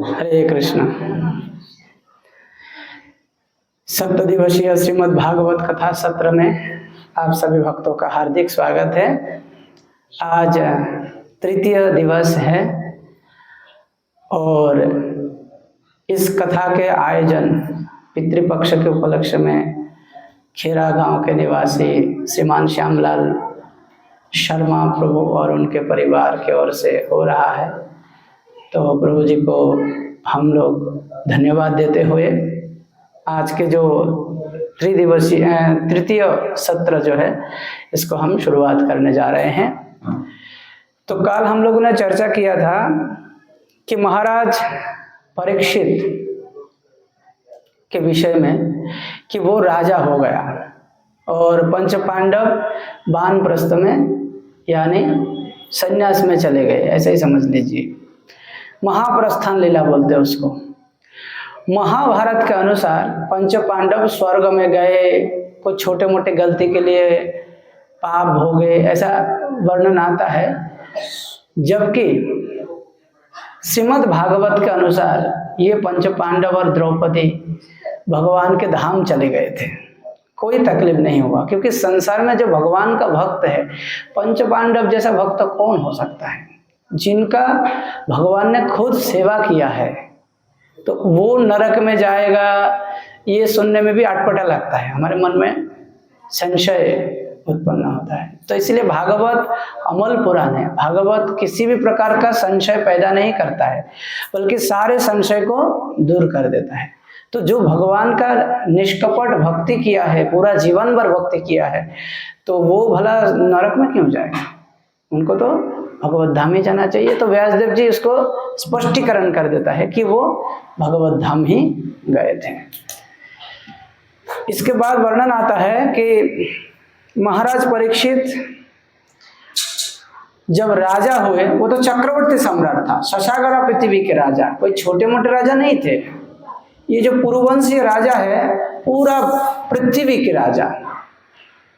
हरे कृष्ण। सप्तदिवसीय श्रीमद् भागवत कथा सत्र में आप सभी भक्तों का हार्दिक स्वागत है। आज तृतीय दिवस है और इस कथा के आयोजन पितृपक्ष के उपलक्ष्य में खेरा गांव के निवासी श्रीमान श्यामलाल शर्मा प्रभु और उनके परिवार की ओर से हो रहा है। तो प्रभु जी को हम लोग धन्यवाद देते हुए आज के जो तृतीय सत्र जो है इसको हम शुरुआत करने जा रहे हैं। तो कल हम लोगों ने चर्चा किया था कि महाराज परीक्षित के विषय में कि वो राजा हो गया और पंच पांडव वानप्रस्थ में यानी संन्यास में चले गए, ऐसे ही समझ लीजिए। महाप्रस्थान लीला बोलते हैं उसको। महाभारत के अनुसार पंच पांडव स्वर्ग में गए, कुछ छोटे मोटे गलती के लिए पाप भोगे, ऐसा वर्णन आता है। जबकि श्रीमद् भागवत के अनुसार ये पंच पांडव और द्रौपदी भगवान के धाम चले गए थे, कोई तकलीफ नहीं हुआ। क्योंकि संसार में जो भगवान का भक्त है, पंच पांडव जैसा भक्त कौन हो सकता है, जिनका भगवान ने खुद सेवा किया है। तो वो नरक में जाएगा ये सुनने में भी अटपटा लगता है, हमारे मन में संशय उत्पन्न होता है। तो इसलिए भागवत अमल पुराण है। भागवत किसी भी प्रकार का संशय पैदा नहीं करता है, बल्कि सारे संशय को दूर कर देता है। तो जो भगवान का निष्कपट भक्ति किया है, पूरा जीवन भर भक्ति किया है, तो वो भला नरक में क्यों जाएगा, उनको तो भगवत धाम ही जाना चाहिए। तो व्यासदेव जी इसको स्पष्टीकरण कर देता है कि वो भगवत धाम ही गए थे। इसके बाद वर्णन आता है कि महाराज परीक्षित जब राजा हुए, वो तो चक्रवर्ती सम्राट था, शशागरा पृथ्वी के राजा, कोई छोटे मोटे राजा नहीं थे। ये जो पुरुवंशीय राजा है, पूरा पृथ्वी के राजा,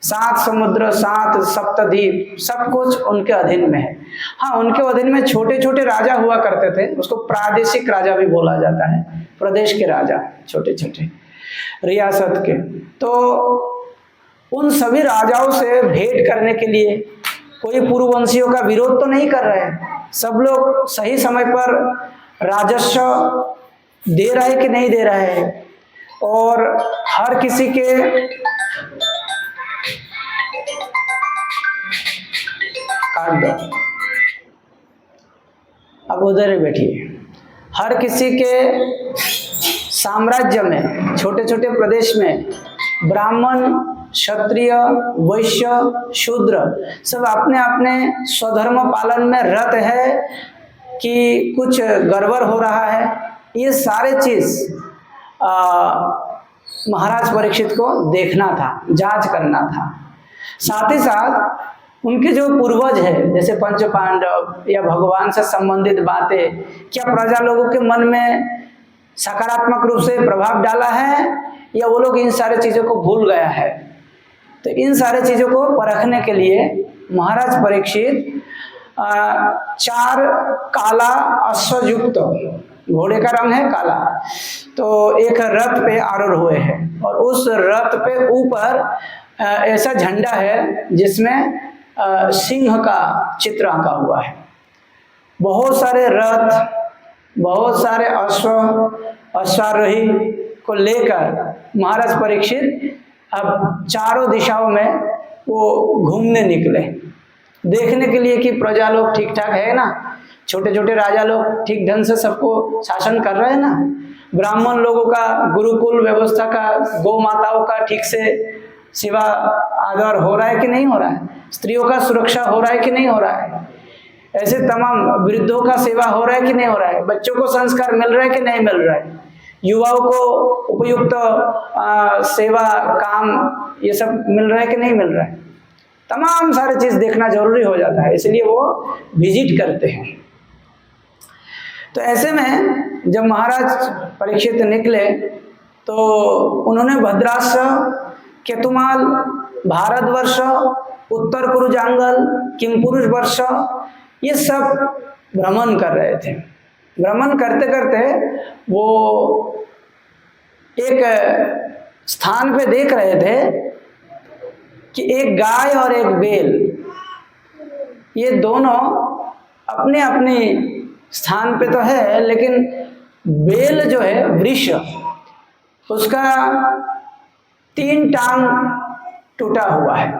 7 समुद्र 7 सप्तद्वीप सब कुछ उनके अधीन में है। हाँ, उनके अधीन में छोटे छोटे राजा हुआ करते थे, उसको प्रादेशिक राजा भी बोला जाता है, प्रदेश के राजा, छोटे छोटे रियासत के। तो उन सभी राजाओं से भेंट करने के लिए कोई पुरुवंशियों का विरोध तो नहीं कर रहे हैं, सब लोग सही समय पर राजस्व दे रहे हैं कि नहीं दे रहे हैं, और हर किसी के काट दो, अब उधर ही बैठिए। हर किसी के साम्राज्य में, छोटे छोटे प्रदेश में ब्राह्मण, क्षत्रिय, वैश्य, शूद्र सब अपने अपने स्वधर्म पालन में रत है कि कुछ गड़बड़ हो रहा है, ये सारे चीज महाराज परीक्षित को देखना था, जांच करना था। साथ ही साथ उनके जो पूर्वज है, जैसे पंच पांडव या भगवान से संबंधित बातें, क्या प्रजा लोगों के मन में सकारात्मक रूप से प्रभाव डाला है या वो लोग इन सारे चीजों को भूल गया है। तो इन सारे चीजों को परखने के लिए महाराज परीक्षित 4 काला अश्वयुक्त, घोड़े का रंग है काला, तो एक रथ पे आरूढ़ हुए हैं और उस रथ पे ऊपर ऐसा झंडा है जिसमें सिंह का चित्र आंका हुआ है। बहुत सारे रथ, बहुत सारे अश्वारोही को लेकर महाराज परीक्षित अब चारों दिशाओं में वो घूमने निकले, देखने के लिए कि प्रजा लोग ठीक ठाक है ना, छोटे छोटे राजा लोग ठीक ढंग से सबको शासन कर रहे हैं ना, ब्राह्मण लोगों का गुरुकुल व्यवस्था का, गौ माताओं का ठीक से सेवा आदर हो रहा है कि नहीं हो रहा है, स्त्रियों का सुरक्षा हो रहा है कि नहीं हो रहा है, ऐसे तमाम वृद्धों का सेवा हो रहा है कि नहीं हो रहा है, बच्चों को संस्कार मिल रहा है कि नहीं मिल रहा है, युवाओं को उपयुक्त सेवा काम ये सब मिल रहा है कि नहीं मिल रहा है। तमाम सारे चीज देखना जरूरी हो जाता है, इसलिए वो विजिट करते हैं। तो ऐसे में जब महाराज परीक्षित निकले तो उन्होंने भद्राश्र, केतुमाल, भारतवर्ष, उत्तर कुरुजांगल, किमपुरुष वर्ष ये सब भ्रमण कर रहे थे। भ्रमण करते करते वो एक स्थान पे देख रहे थे कि एक गाय और एक बेल, ये दोनों अपने अपने स्थान पे तो है, लेकिन बेल जो है वृक्ष, उसका 3 टांग टूटा हुआ है,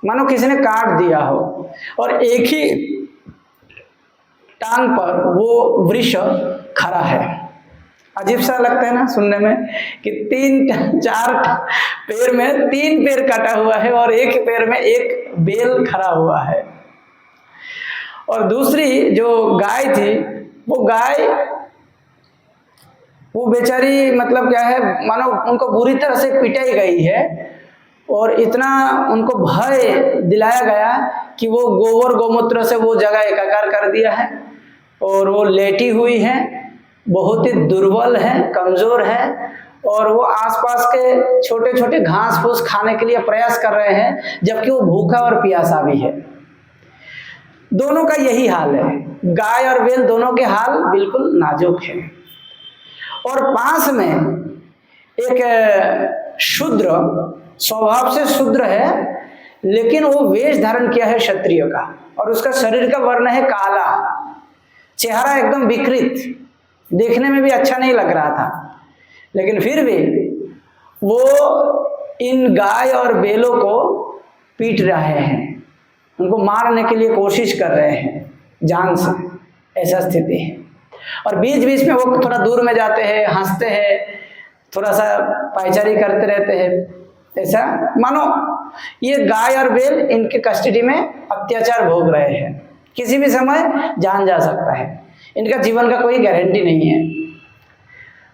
मानो किसी ने काट दिया हो, और एक ही टांग पर वो वृक्ष खड़ा है। अजीब सा लगता है ना सुनने में कि 4 पैर में 3 पैर कटा हुआ है और एक पैर में एक बेल खड़ा हुआ है। और दूसरी जो गाय थी, वो गाय, वो बेचारी मतलब क्या है, मानो उनको बुरी तरह से पिटाई गई है और इतना उनको भय दिलाया गया कि वो गोबर गोमूत्र से वो जगह एकाकार कर दिया है और वो लेटी हुई है, बहुत ही दुर्बल है, कमजोर है, और वो आसपास के छोटे छोटे घास फूस खाने के लिए प्रयास कर रहे हैं, जबकि वो भूखा और प्यासा भी है। दोनों का यही हाल है, गाय और बैल दोनों के हाल बिल्कुल नाजुक है। और पास में एक शूद्र, स्वभाव से शूद्र है, लेकिन वो वेश धारण किया है क्षत्रिय का, और उसका शरीर का वर्ण है काला, चेहरा एकदम विकृत, देखने में भी अच्छा नहीं लग रहा था, लेकिन फिर भी वो इन गाय और बैलों को पीट रहे हैं, उनको मारने के लिए कोशिश कर रहे हैं जान से, ऐसा स्थिति है। और बीच बीच में वो थोड़ा दूर में जाते हैं, हंसते हैं, थोड़ा सा पायचारी करते रहते हैं, ऐसा मानो ये गाय और बैल इनके कस्टडी में अत्याचार भोग रहे हैं, किसी भी समय जान जा सकता है, इनका जीवन का कोई गारंटी नहीं है।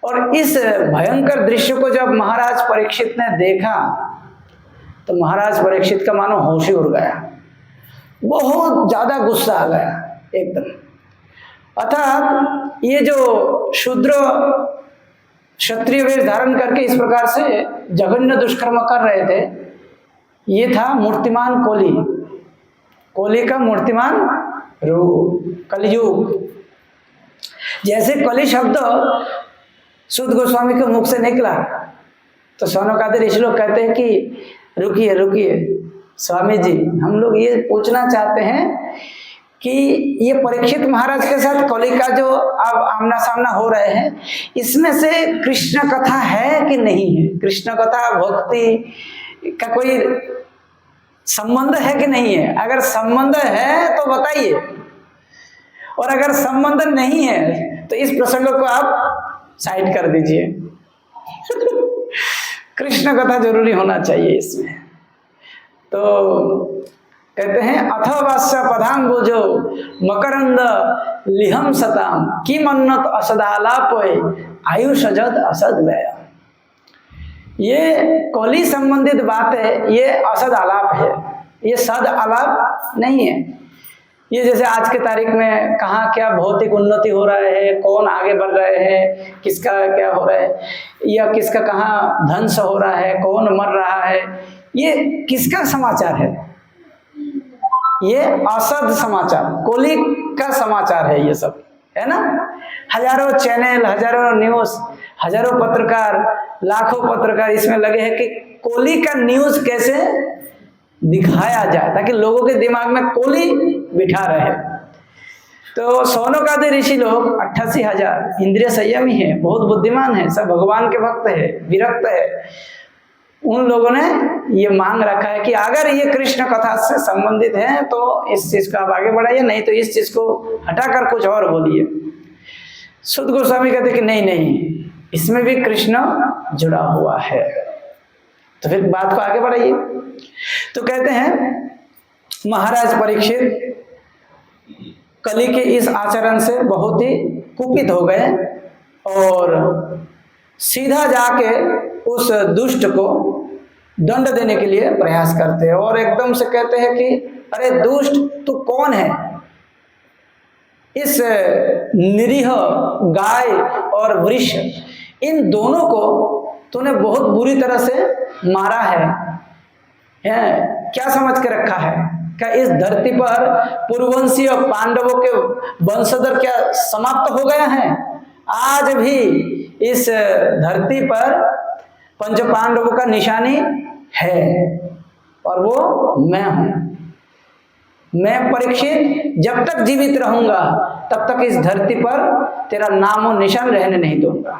और इस भयंकर दृश्य को जब महाराज परीक्षित ने देखा तो महाराज परीक्षित का मानो होश ही उड़ गया, बहुत ज्यादा गुस्सा आ गया एकदम। अर्थात ये जो शूद्र क्षत्रिय वेश धारण करके इस प्रकार से जघन्य दुष्कर्म कर रहे थे, ये था मूर्तिमान कोली, कोली का मूर्तिमान रूप, कलयुग। जैसे कली शब्द सुध गोस्वामी के मुख से निकला तो सौनकादि ऋषि लोग कहते हैं कि रुकिए रुकिए स्वामी जी, हम लोग ये पूछना चाहते हैं कि ये परीक्षित महाराज के साथ कली का जो अब आमना सामना हो रहे हैं, इसमें से कृष्ण कथा है कि नहीं है, कृष्ण कथा भक्ति का कोई संबंध है कि नहीं है? अगर संबंध है तो बताइए, और अगर संबंध नहीं है तो इस प्रसंग को आप साइड कर दीजिए। कृष्ण कथा जरूरी होना चाहिए इसमें। तो कहते हैं अथवास्य पदाम्बुजो मकरंद लिहम सताम की मन्नत असदालाप आयुष जद असद व्यय। ये कौली संबंधित बात है, ये असद आलाप है, ये सद आलाप नहीं है। ये जैसे आज के तारीख में कहाँ क्या भौतिक उन्नति हो रहा है, कौन आगे बढ़ रहे हैं, किसका क्या हो रहा है, या किसका कहाँ ध्वंस हो रहा है, कौन मर रहा है, ये किसका समाचार है? ये असद समाचार, कोली का समाचार है ये सब, है ना। हजारों चैनल, हजारों न्यूज, हजारों पत्रकार, लाखों पत्रकार इसमें लगे हैं कि कोली का न्यूज कैसे दिखाया जाए ताकि लोगों के दिमाग में कोली बिठा रहे। तो सौनकादि ऋषि लोग 88,000 इंद्रिय संयमी है, बहुत बुद्धिमान है, सब भगवान के भक्त है, विरक्त है। उन लोगों ने ये मांग रखा है कि अगर ये कृष्ण कथा से संबंधित है तो इस चीज को आप आगे बढ़ाइए, नहीं तो इस चीज को हटाकर कुछ और बोलिए। सुध गोस्वामी कहते कि नहीं नहीं, इसमें भी कृष्ण जुड़ा हुआ है, तो फिर बात को आगे बढ़ाइए। तो कहते हैं महाराज परीक्षित कली के इस आचरण से बहुत ही कुपित हो गए और सीधा जाके उस दुष्ट को दंड देने के लिए प्रयास करते हैं और एकदम से कहते हैं कि अरे दुष्ट, तू कौन है? इस निरीह गाय और वृक्ष, इन दोनों को तूने बहुत बुरी तरह से मारा है, क्या समझ के रखा है? क्या इस धरती पर पूर्ववंशी और पांडवों के वंशधर क्या समाप्त हो गया है? आज भी इस धरती पर पंच पांडवों का निशानी है और वो मैं हूं। मैं परीक्षित जब तक जीवित रहूंगा तब तक इस धरती पर तेरा नामो निशान रहने नहीं दूंगा।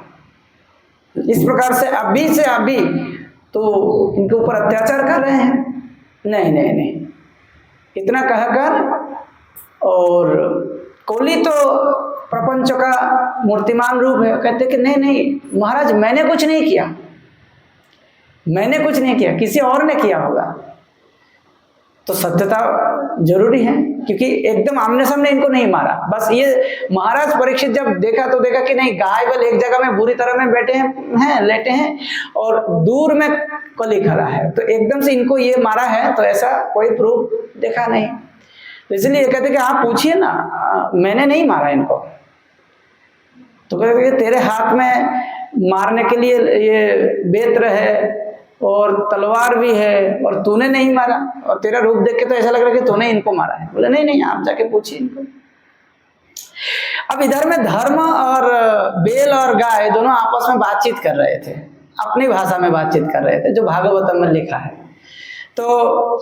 इस प्रकार से अभी तो इनके ऊपर अत्याचार कर रहे हैं। नहीं नहीं नहीं, इतना कहकर और कोली तो प्रपंच का मूर्तिमान रूप है, कहते कि नहीं नहीं महाराज मैंने कुछ नहीं किया, मैंने कुछ नहीं किया, किसी और ने किया होगा। तो सत्यता जरूरी है क्योंकि एकदम आमने सामने इनको नहीं मारा। बस ये महाराज परीक्षित जब देखा तो देखा कि नहीं गाय बैल एक जगह में बुरी तरह में बैठे हैं लेटे हैं और दूर में कली खड़ा है, तो एकदम से इनको ये मारा है, तो ऐसा कोई प्रूफ देखा नहीं। तो इसलिए कहते कि आप पूछिए ना, मैंने नहीं मारा इनको। तो कहते कि तेरे हाथ में मारने के लिए ये बेत्र है और तलवार भी है और तूने नहीं मारा, और तेरा रूप देख के तो ऐसा लग रहा है कि तूने इनको मारा है। बोले नहीं नहीं आप जाके पूछिए इनको। अब इधर में धर्म और बेल और गाय दोनों आपस में बातचीत कर रहे थे, अपनी भाषा में बातचीत कर रहे थे जो भागवतम में लिखा है। तो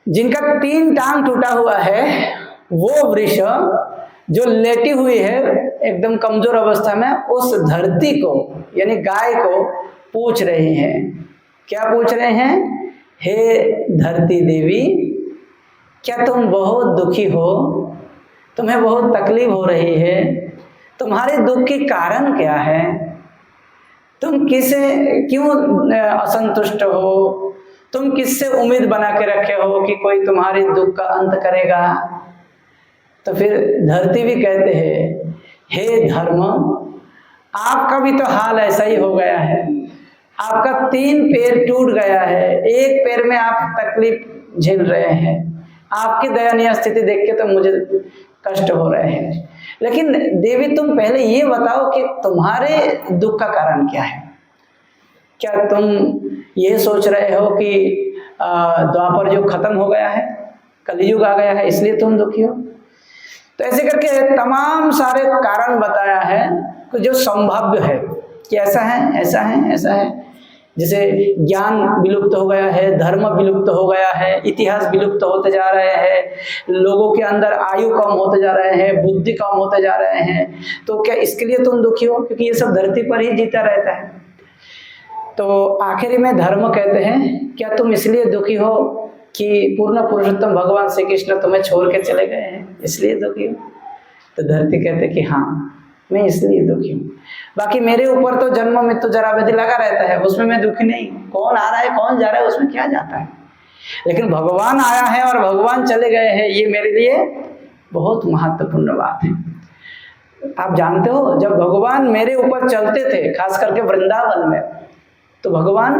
जिनका 3 टांग टूटा हुआ है वो वृष जो लेटी हुई है एकदम कमजोर अवस्था में, उस धरती को यानी गाय को पूछ रहे हैं। क्या पूछ रहे हैं? हे धरती देवी, क्या तुम बहुत दुखी हो? तुम्हें बहुत तकलीफ हो रही है? तुम्हारे दुख के कारण क्या है? तुम क्यों असंतुष्ट हो? तुम किससे उम्मीद बना के रखे हो कि कोई तुम्हारे दुख का अंत करेगा? तो फिर धरती भी कहते हैं, हे धर्म, आपका भी तो हाल ऐसा ही हो गया है। आपका 3 पैर टूट गया है, एक पैर में आप तकलीफ झेल रहे हैं। आपकी दयनीय स्थिति देख के तो मुझे कष्ट हो रहे हैं। लेकिन देवी तुम पहले ये बताओ कि तुम्हारे दुख का कारण क्या है? क्या तुम ये सोच रहे हो कि द्वापर युग खत्म हो गया है, कलयुग आ गया है इसलिए तुम दुखी हो? तो ऐसे करके तमाम सारे कारण बताया है जो संभाव्य है कि ऐसा है ऐसा है ऐसा है। जैसे ज्ञान विलुप्त हो गया है, धर्म विलुप्त हो गया है, इतिहास विलुप्त होते जा रहे हैं, लोगों के अंदर आयु कम होते जा रहे हैं, बुद्धि कम होते जा रहे हैं। तो क्या इसके लिए तुम दुखी हो? क्योंकि ये सब धरती पर ही जीता रहता है। तो आखिरी में धर्म कहते हैं, क्या तुम इसलिए दुखी हो कि पूर्ण पुरुषोत्तम भगवान श्री कृष्ण तुम्हें छोड़ के चले गए हैं, इसलिए दुखी हो? तो धरती कहते कि हाँ मैं इसलिए दुखी हूँ, बाकी मेरे ऊपर तो जन्म मृत्यु जरा व्याधि लगा रहता है, उसमें मैं दुखी नहीं। कौन आ रहा है कौन जा रहा है उसमें क्या जाता है, लेकिन भगवान आया है और भगवान चले गए हैं, ये मेरे लिए बहुत महत्वपूर्ण बात है। आप जानते हो जब भगवान मेरे ऊपर चलते थे, खास करके वृंदावन में, तो भगवान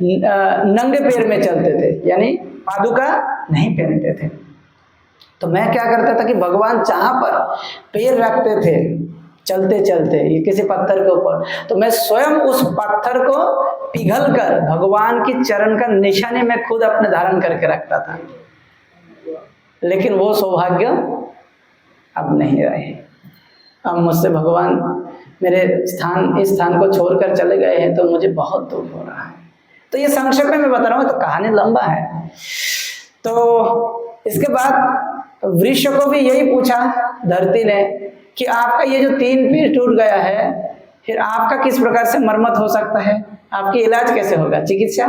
नंगे पैर में चलते थे, यानी पादुका नहीं पहनते थे। तो मैं क्या करता था कि भगवान जहाँ पर पैर रखते थे चलते चलते ये किसी पत्थर के ऊपर, तो मैं स्वयं उस पत्थर को पिघल कर भगवान की चरण का निशानी में खुद अपने धारण करके रखता था। लेकिन वो सौभाग्य अब नहीं रहे। अब मुझसे भगवान मेरे इस स्थान को छोड़कर चले गए हैं, तो मुझे बहुत दुख हो रहा है। तो ये संक्षेप में मैं बता रहा हूँ, तो कहानी लंबा है। तो इसके बाद वृक्ष को भी यही पूछा धरती ने कि आपका ये जो 3 पैर टूट गया है, फिर आपका किस प्रकार से मरम्मत हो सकता है, आपकी इलाज कैसे होगा, चिकित्सा?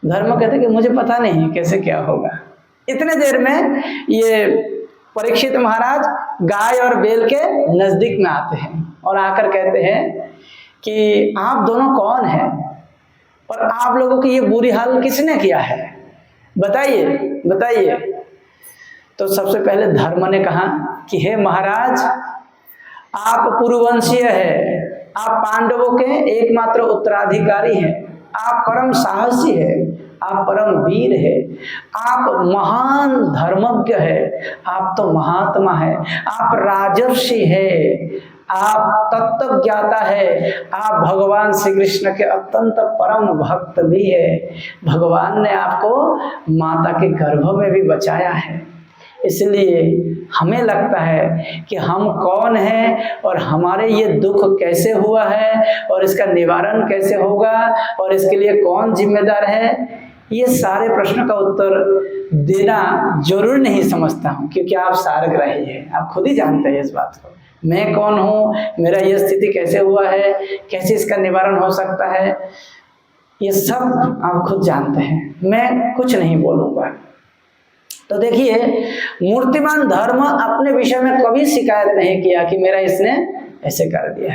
धर्म कहते कि मुझे पता नहीं कैसे क्या होगा। इतने देर में ये परीक्षित महाराज गाय और बैल के नजदीक में आते हैं और आकर कहते हैं कि आप दोनों कौन हैं और आप लोगों की ये बुरी हाल किसने किया है, बताइए बताइए। तो सबसे पहले धर्म ने कहा कि हे महाराज, आप पूर्ववंशीय है, आप पांडवों के एकमात्र उत्तराधिकारी हैं, आप परम साहसी है, आप परम वीर है, आप महान धर्मज्ञ है, आप तो महात्मा है, आप राजर्षि है, आप तत्व ज्ञाता है, आप भगवान श्री कृष्ण के अत्यंत परम भक्त भी है। भगवान ने आपको माता के गर्भ में भी बचाया है। इसलिए हमें लगता है कि हम कौन हैं और हमारे ये दुख कैसे हुआ है और इसका निवारण कैसे होगा और इसके लिए कौन जिम्मेदार है, ये सारे प्रश्न का उत्तर देना जरूर नहीं समझता हूँ, क्योंकि आप सारग्राही हैं, आप खुद ही जानते हैं इस बात को। मैं कौन हूँ, मेरा ये स्थिति कैसे हुआ है, कैसे इसका निवारण हो सकता है, ये सब आप खुद जानते हैं, मैं कुछ नहीं बोलूँगा। तो देखिए, मूर्तिमान धर्म अपने विषय में कभी शिकायत नहीं किया कि मेरा इसने ऐसे कर दिया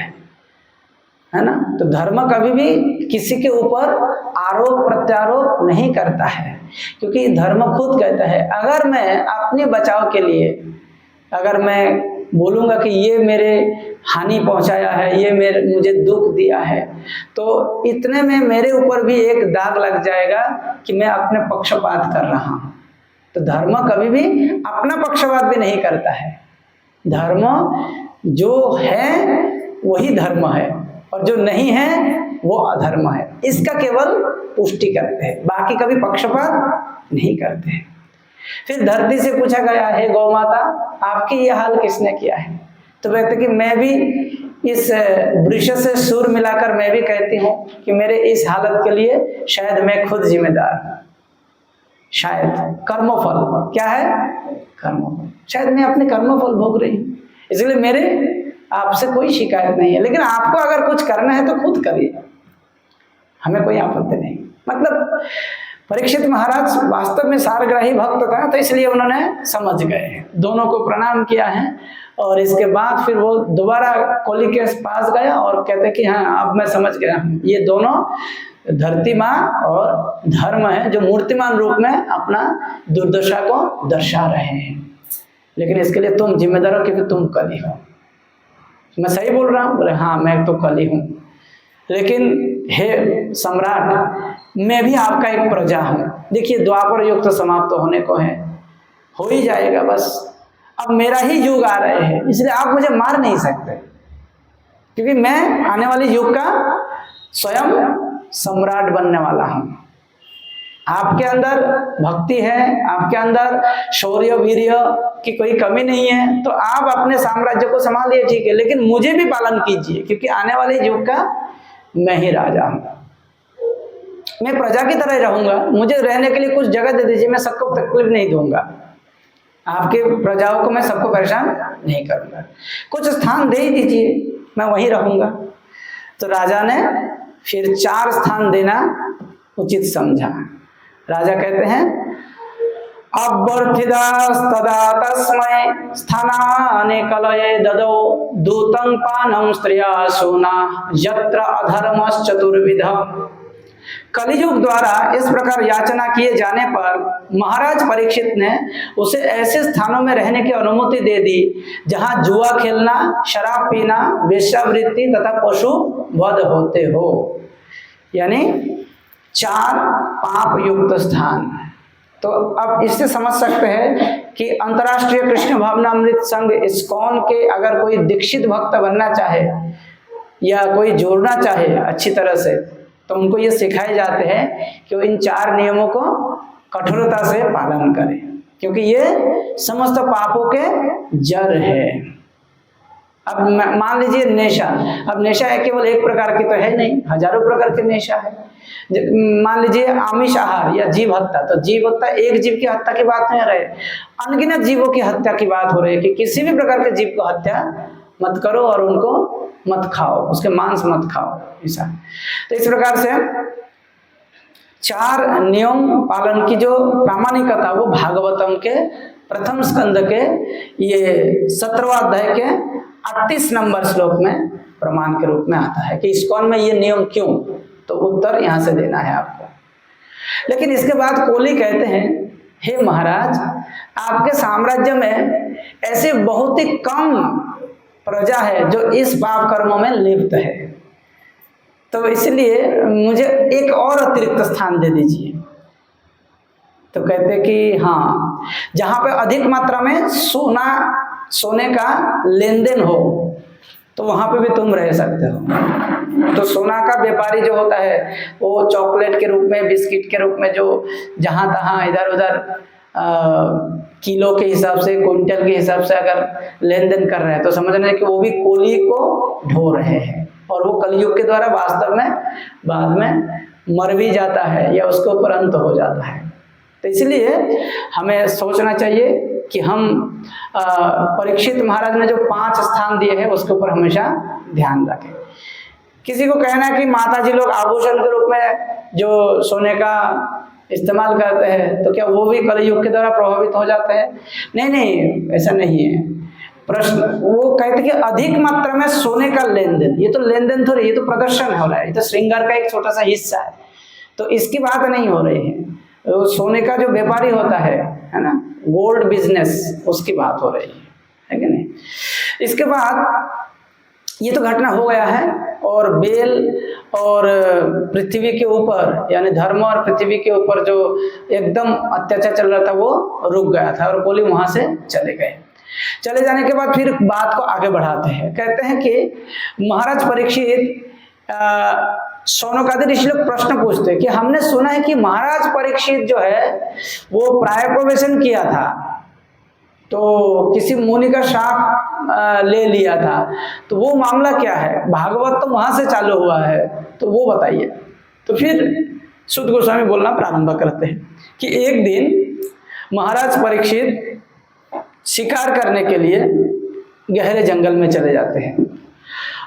है ना। तो धर्म कभी भी किसी के ऊपर आरोप प्रत्यारोप नहीं करता है, क्योंकि धर्म खुद कहता है अगर मैं अपने बचाव के लिए, अगर मैं बोलूँगा कि ये मेरे हानि पहुंचाया है, ये मुझे दुख दिया है, तो इतने में मेरे ऊपर भी एक दाग लग जाएगा कि मैं अपने पक्षपात कर रहा हूँ। तो धर्म कभी भी अपना पक्षपात भी नहीं करता है। धर्म जो है वही धर्म है और जो नहीं है वो अधर्म है, इसका केवल पुष्टि करते हैं, बाकी कभी पक्षपात नहीं करते हैं। फिर धरती से पूछा गया, हे गौ माता, आपकी ये हाल किसने किया है? तो कहते कि मैं भी इस वृक्ष से सुर मिलाकर मैं भी कहती हूँ कि मेरे इस हालत के लिए शायद मैं खुद जिम्मेदार हूँ। शायद कर्मफल, क्या है? कर्मफल, शायद मैं अपने कर्मफल भोग रही हूँ, इसलिए मेरे आपसे कोई शिकायत नहीं है। लेकिन आपको अगर कुछ करना है तो खुद करिए, हमें कोई आपत्ति नहीं। मतलब परीक्षित महाराज वास्तव में सारग्राही भक्त था, तो इसलिए उन्होंने समझ गए, दोनों को प्रणाम किया है। और इसके बाद फिर वो दोबारा कोली के पास गया और कहते कि हाँ, अब मैं समझ गया हूँ, ये दोनों धरती माँ और धर्म है जो मूर्तिमान रूप में अपना दुर्दशा को दर्शा रहे हैं, लेकिन इसके लिए तुम जिम्मेदार हो, क्योंकि तुम कली हो। मैं सही बोल रहा हूँ? बोले हाँ, मैं तो कली हूँ, लेकिन हे सम्राट, मैं भी आपका एक प्रजा हूँ। देखिए, द्वापर युग तो समाप्त होने को है, हो ही जाएगा बस, अब मेरा ही युग आ रहे हैं, इसलिए आप मुझे मार नहीं सकते, क्योंकि मैं आने वाले युग का स्वयं सम्राट बनने वाला हूँ। आपके अंदर भक्ति है, आपके अंदर शौर्य वीर्य की कोई कमी नहीं है, तो आप अपने साम्राज्य को संभालिए, ठीक है, लेकिन मुझे भी पालन कीजिए, क्योंकि आने वाले युग का मैं ही राजा हूँ। मैं प्रजा की तरह रहूंगा, मुझे रहने के लिए कुछ जगह दे दीजिए, मैं सबको तकलीफ नहीं दूंगा, आपके प्रजाओं को मैं सबको परेशान नहीं करूंगा, कुछ स्थान दे ही दीजिए, मैं वहीं रहूंगा। तो राजा ने फिर 4 स्थान देना उचित समझा। राजा कहते हैं, अभ्यर्थितस्तदा तस्मै स्थानानि कलये ददौ दूतं पानं स्त्रिया सोना यत्र अधर्मश्चतुर्विधः। कलियुग द्वारा इस प्रकार याचना किए जाने पर महाराज परीक्षित ने उसे ऐसे स्थानों में रहने की अनुमति दे दी जहां जुआ खेलना, शराब पीना, वेश्यावृत्ति तथा पशु वध होते हो, यानी 4 पाप युक्त स्थान। तो अब इससे समझ सकते हैं कि अंतर्राष्ट्रीय कृष्ण भावनामृत संघ इस्कॉन के अगर कोई दीक्षित भक्त बनना चाहे या कोई जोड़ना चाहे अच्छी तरह से, तो उनको ये सिखाए जाते हैं कि वो इन 4 नियमों को कठोरता से पालन करें, क्योंकि ये समस्त पापों के जड़ है। अब मान लीजिए नेशा, अब नेशा है केवल एक प्रकार की तो है नहीं, हजारों प्रकार की नेशा है। मान लीजिए आमिष आहार या जीव हत्या, तो जीव हत्या एक जीव की हत्या की बात नहीं हो रही, अनगिनत जीवों की हत्या की बात हो रही है कि किसी भी प्रकार के जीव को हत्या मत करो और उनको मत खाओ, उसके मांस मत खाओ, ऐसा। तो इस प्रकार से 4 नियम पालन की जो प्रामाणिकता वो भागवतम के प्रथम स्कंद के ये 17वां अध्याय के 38 नंबर श्लोक में प्रमाण के रूप में आता है कि इस्कॉन में ये नियम क्यों, तो उत्तर यहाँ से देना है आपको। लेकिन इसके बाद कोली कहते हैं, हे महाराज, आपके साम्राज्य में ऐसे बहुत ही कम प्रजा है जो इस पाप कर्मों में लिप्त है, तो इसलिए मुझे एक और अतिरिक्त स्थान दे दीजिए। तो कहते कि हाँ, जहां पे अधिक मात्रा में सोने का लेन देन हो, तो वहां पे भी तुम रह सकते हो। तो सोना का व्यापारी जो होता है वो चॉकलेट के रूप में, बिस्किट के रूप में जो जहां तहां इधर उधर किलो के हिसाब से, क्विंटल के हिसाब से अगर लेन देन कर रहे हैं तो समझना है कि वो भी कोली को ढो रहे हैं, और वो कलयुग के द्वारा वास्तव में बाद में मर भी जाता है या उसके ऊपर अंत हो जाता है। तो इसलिए हमें सोचना चाहिए कि हम परीक्षित महाराज ने जो 5 स्थान दिए हैं उसके ऊपर हमेशा ध्यान रखें। किसी को कहना है कि माता जी लोग आभूषण के रूप में जो सोने का इस्तेमाल करते हैं तो क्या वो भी कलयुग के द्वारा प्रभावित हो जाते हैं? नहीं नहीं, ऐसा नहीं है। प्रश्न वो कहते कि अधिक मात्रा में सोने का लेन देन, ये तो लेन देन थोड़ी, ये तो प्रदर्शन हो रहा है, ये तो श्रृंगार का एक छोटा सा हिस्सा है, तो इसकी बात नहीं हो रही है। तो सोने का जो व्यापारी होता है ना, गोल्ड बिजनेस, उसकी बात हो रही है कि नहीं। इसके बाद ये तो घटना हो गया है, और बेल और पृथ्वी के ऊपर यानी धर्म और पृथ्वी के ऊपर जो एकदम अत्याचार चल रहा था वो रुक गया था, और कोली वहां से चले गए। चले जाने के बाद फिर बात को आगे बढ़ाते हैं। कहते हैं कि महाराज परीक्षित, शौनकादि ऋषि लोग प्रश्न पूछते हैं कि हमने सुना है कि महाराज परीक्षित जो है वो प्रायोपवेशन किया था, तो किसी मुनि का शाप ले लिया था, तो वो मामला क्या है? भागवत तो वहां से चालू हुआ है, तो वो बताइए। तो फिर सुत गोस्वामी बोलना प्रारंभ करते हैं कि एक दिन महाराज परीक्षित शिकार करने के लिए गहरे जंगल में चले जाते हैं,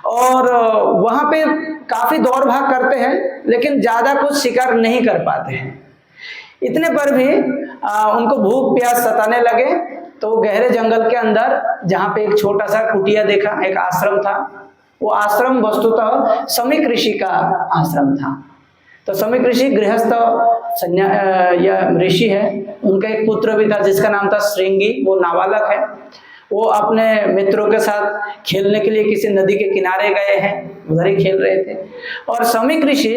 और वहां पे काफी दौड़ भाग करते हैं, लेकिन ज्यादा कुछ शिकार नहीं कर पाते हैं। इतने पर भी उनको भूख प्यास सताने लगे, तो गहरे जंगल के अंदर जहाँ पे एक छोटा सा कुटिया देखा, एक आश्रम था। वो आश्रम वस्तुतः समीक ऋषि का आश्रम था। तो समीक ऋषि गृहस्थ या ऋषि है, उनका एक पुत्र भी था जिसका नाम था श्रृंगी, वो नाबालक है। वो अपने मित्रों के साथ खेलने के लिए किसी नदी के किनारे गए हैं, उधर ही खेल रहे थे। और समीक ऋषि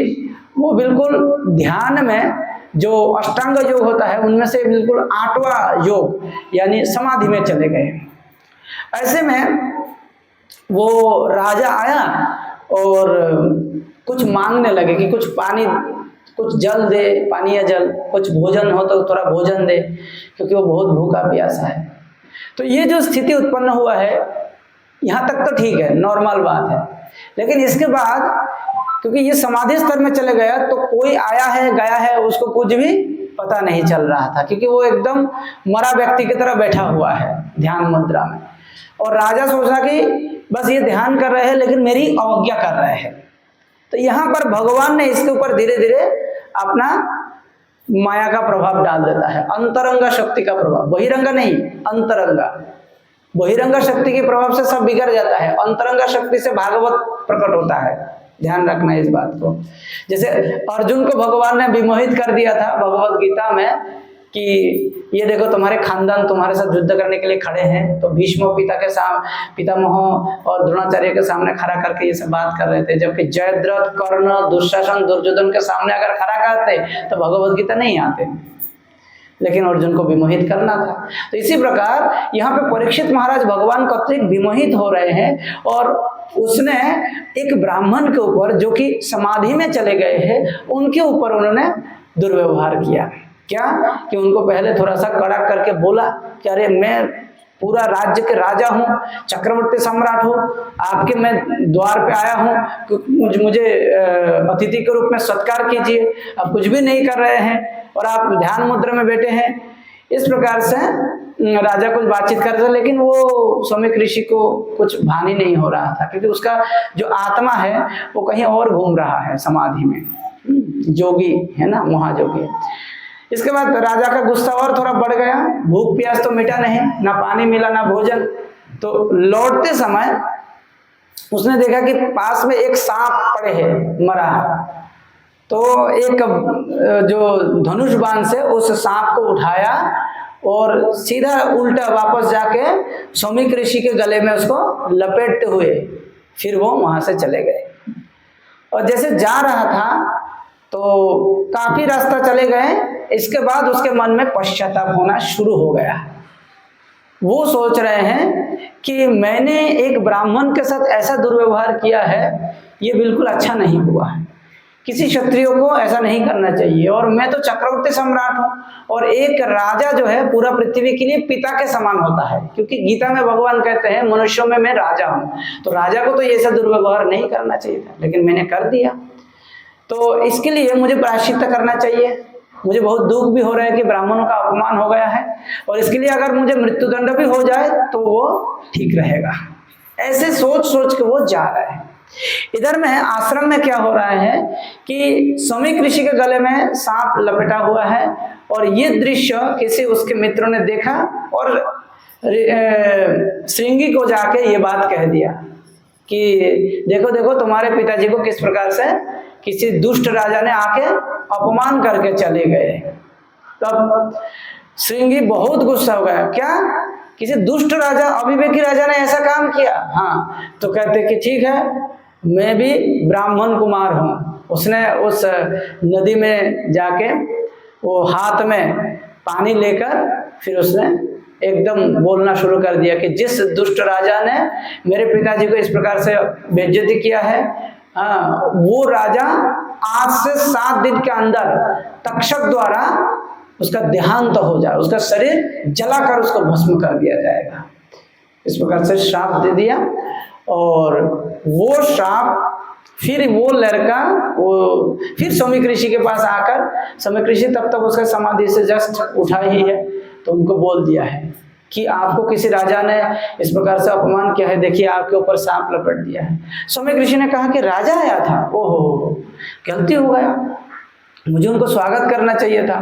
वो बिल्कुल ध्यान में, जो अष्टांग योग होता है उनमें से बिल्कुल 8वां योग यानी समाधि में चले गए। ऐसे में वो राजा आया और कुछ मांगने लगे कि कुछ पानी, कुछ जल दे, पानी या जल, कुछ भोजन हो तो थोड़ा भोजन दे, क्योंकि वो बहुत भूखा प्यासा है। तो ये जो स्थिति उत्पन्न हुआ है, यहाँ तक तो ठीक है, नॉर्मल बात है। लेकिन इसके बाद क्योंकि ये समाधि स्तर में चले गया, तो कोई आया है गया है उसको कुछ भी पता नहीं चल रहा था, क्योंकि वो एकदम मरा व्यक्ति की तरह बैठा हुआ है ध्यान मुद्रा में। और राजा सोच रहा कि बस ये ध्यान कर रहे हैं लेकिन मेरी अवज्ञा कर रहे हैं। तो यहाँ पर भगवान ने इसके ऊपर धीरे धीरे अपना माया का प्रभाव डाल देता है, अंतरंगा शक्ति का प्रभाव, बहिरंगा नहीं, अंतरंगा। बहिरंगा शक्ति के प्रभाव से सब बिगड़ जाता है, अंतरंगा शक्ति से भागवत प्रकट होता है। ध्यान रखना इस बात को। जैसे अर्जुन को भगवान ने विमोहित कर दिया था भगवत गीता में कि ये देखो तुम्हारे खानदान तुम्हारे साथ युद्ध करने के लिए खड़े हैं, तो भीष्म पितामह और द्रोणाचार्य के सामने खड़ा करके ये सब बात कर रहे थे। जबकि जयद्रथ, कर्ण, दुशासन, दुर्योधन के सामने अगर खड़ा करते तो भगवत गीता नहीं आते, लेकिन अर्जुन को विमोहित करना था। तो इसी प्रकार यहाँ पे परीक्षित महाराज भगवान कत्रिक विमोहित हो रहे हैं, और उसने एक ब्राह्मण के ऊपर जो कि समाधि में चले गए हैं उनके ऊपर उन्होंने दुर्व्यवहार किया। क्या कि उनको पहले थोड़ा सा कड़ा करके बोला कि अरे मैं पूरा राज्य के राजा हूँ, चक्रवर्ती सम्राट हूँ, आपके मैं द्वार पे आया हूँ, मुझे अतिथि के रूप में सत्कार कीजिए। आप कुछ भी नहीं कर रहे हैं और आप ध्यान मुद्रा में बैठे हैं। इस प्रकार से राजा कुछ बातचीत कर रहे थे, लेकिन वो समीक ऋषि को कुछ भान ही नहीं हो रहा था, क्योंकि उसका जो आत्मा है वो कहीं और घूम रहा है समाधि में, जोगी है ना, महाजोगी। इसके बाद राजा का गुस्सा और थोड़ा बढ़ गया, भूख प्यास तो मिटा नहीं, ना पानी मिला ना भोजन। तो लौटते समय उसने देखा कि पास में एक सांप पड़े है मरा। तो एक जो धनुष बाण से उस सांप को उठाया और सीधा उल्टा वापस जाके समीक ऋषि के गले में उसको लपेटते हुए फिर वो वहां से चले गए। और जैसे जा रहा था तो काफी रास्ता चले गए, इसके बाद उसके मन में पश्चाताप होना शुरू हो गया। वो सोच रहे हैं कि मैंने एक ब्राह्मण के साथ ऐसा दुर्व्यवहार किया है, ये बिल्कुल अच्छा नहीं हुआ है, किसी क्षत्रियो को ऐसा नहीं करना चाहिए, और मैं तो चक्रवर्ती सम्राट हूँ, और एक राजा जो है पूरा पृथ्वी के लिए पिता के समान होता है, क्योंकि गीता में भगवान कहते हैं मनुष्यों में मैं राजा हूँ, तो राजा को तो ये ऐसा दुर्व्यवहार नहीं करना चाहिए था, लेकिन मैंने कर दिया, तो इसके लिए मुझे प्रायश्चित करना चाहिए। मुझे बहुत दुख भी हो रहा है कि ब्राह्मणों का अपमान हो गया है, और इसके लिए अगर मुझे मृत्युदंड भी हो जाए तो वो ठीक रहेगा। ऐसे सोच सोच के वो जा रहा है। इधर में आश्रम में क्या हो रहा है कि सौमिक ऋषि के गले में सांप लपेटा हुआ है, और ये दृश्य किसी उसके मित्रों ने देखा और श्रृंगी को जाके ये बात कह दिया कि देखो देखो तुम्हारे पिताजी को किस प्रकार से किसी दुष्ट राजा ने आके अपमान करके चले गए। तब श्रृंगी बहुत गुस्सा हो गया, क्या किसी दुष्ट राजा, अविवेकी राजा ने ऐसा काम किया? हाँ। तो कहते कि ठीक है, मैं भी ब्राह्मण कुमार हूँ। उसने उस नदी में जाके वो हाथ में पानी लेकर फिर उसने एकदम बोलना शुरू कर दिया कि जिस दुष्ट राजा ने मेरे पिताजी को इस प्रकार से बेइज्जती किया है, हाँ, वो राजा आज से 7 दिन के अंदर तक्षक द्वारा उसका देहांत हो जाए, उसका शरीर जलाकर उसको भस्म कर दिया जाएगा। इस प्रकार से श्राप दे दिया, और वो श्राप फिर वो लड़का वो फिर सौमिक ऋषि के पास आकर, सौमिक ऋषि तब तक उसका समाधि से जस्ट उठा ही है, तो उनको बोल दिया है कि आपको किसी राजा ने इस प्रकार से अपमान किया है, देखिए आपके ऊपर सांप लपेट दिया है। सौमिक ऋषि ने कहा कि राजा आया था, ओहो गलती हो गया, मुझे उनको स्वागत करना चाहिए था,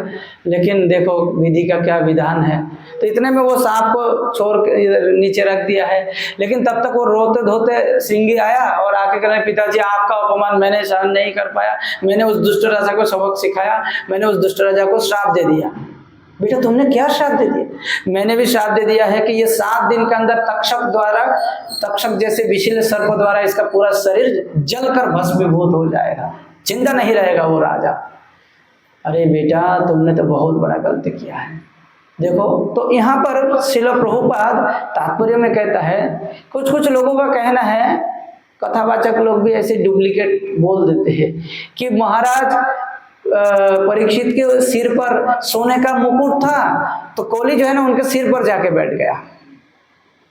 लेकिन देखो विधि का क्या विधान है। तो इतने में वो सांप को छोड़ के नीचे रख दिया है, लेकिन तब तक वो रोते धोते श्रृंगी आया और आके कह रहे पिताजी आपका अपमान मैंने सहन नहीं कर पाया, मैंने उस दुष्ट राजा को सबक सिखाया, मैंने उस दुष्ट राजा को श्राप दे दिया। बेटा तुमने क्या श्राप दे दिया? मैंने भी श्राप दे दिया है कि ये 7 दिन के अंदर तक्षक जैसे विशील सर्प द्वारा इसका पूरा शरीर जलकर भस्मीभूत हो जाएगा, जिंदा नहीं रहेगा वो राजा। अरे बेटा तुमने तो बहुत बड़ा गलती किया है। देखो तो यहाँ पर श्रील प्रभुपाद तात्पर्य में कहता है, कुछ कुछ लोगों का कहना है, कथावाचक लोग भी ऐसे डुप्लीकेट बोल देते हैं कि महाराज परीक्षित के सिर पर सोने का मुकुट था, तो कोली जो है ना उनके सिर पर जाके बैठ गया,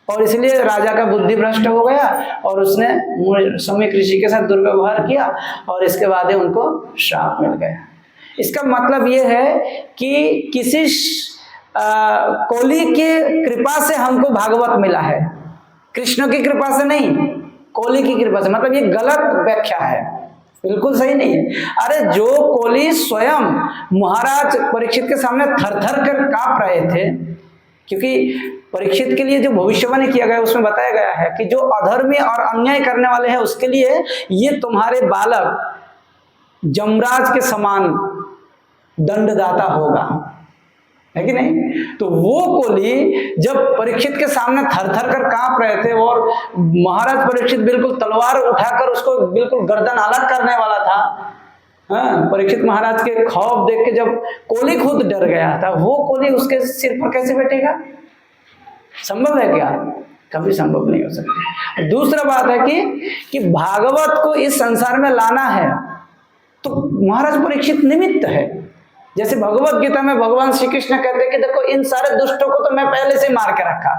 और इसलिए राजा का बुद्धि भ्रष्ट हो गया, और उसने सौमिक ऋषि के साथ दुर्व्यवहार किया, और इसके बाद ही उनको श्राप मिल गया। इसका मतलब ये है कि किसी कोली की कृपा से हमको भागवत मिला है, कृष्ण की कृपा से नहीं, कोली की कृपा से। मतलब ये गलत व्याख्या है, बिल्कुल सही नहीं है। अरे जो कोली स्वयं महाराज परीक्षित के सामने थर थर कर कांप रहे थे, क्योंकि परीक्षित के लिए जो भविष्यवाणी किया गया उसमें बताया गया है कि जो अधर्मी और अन्याय करने वाले हैं उसके लिए ये तुम्हारे बालक जमराज के समान दंडदाता होगा, है कि नहीं। तो वो कोली जब परीक्षित के सामने थर थर कर कांप रहे थे, और महाराज परीक्षित बिल्कुल तलवार उठाकर उसको बिल्कुल गर्दन अलग करने वाला था, हाँ, परीक्षित महाराज के खौफ देख के जब कोली खुद डर गया था, वो कोली उसके सिर पर कैसे बैठेगा? संभव है क्या? कभी संभव नहीं हो सकता। दूसरा बात है कि भागवत को इस संसार में लाना है तो महाराज परीक्षित निमित्त है। जैसे भगवत गीता में भगवान श्री कृष्ण कहते हैं कि देखो इन सारे दुष्टों को तो मैं पहले से मार के रखा,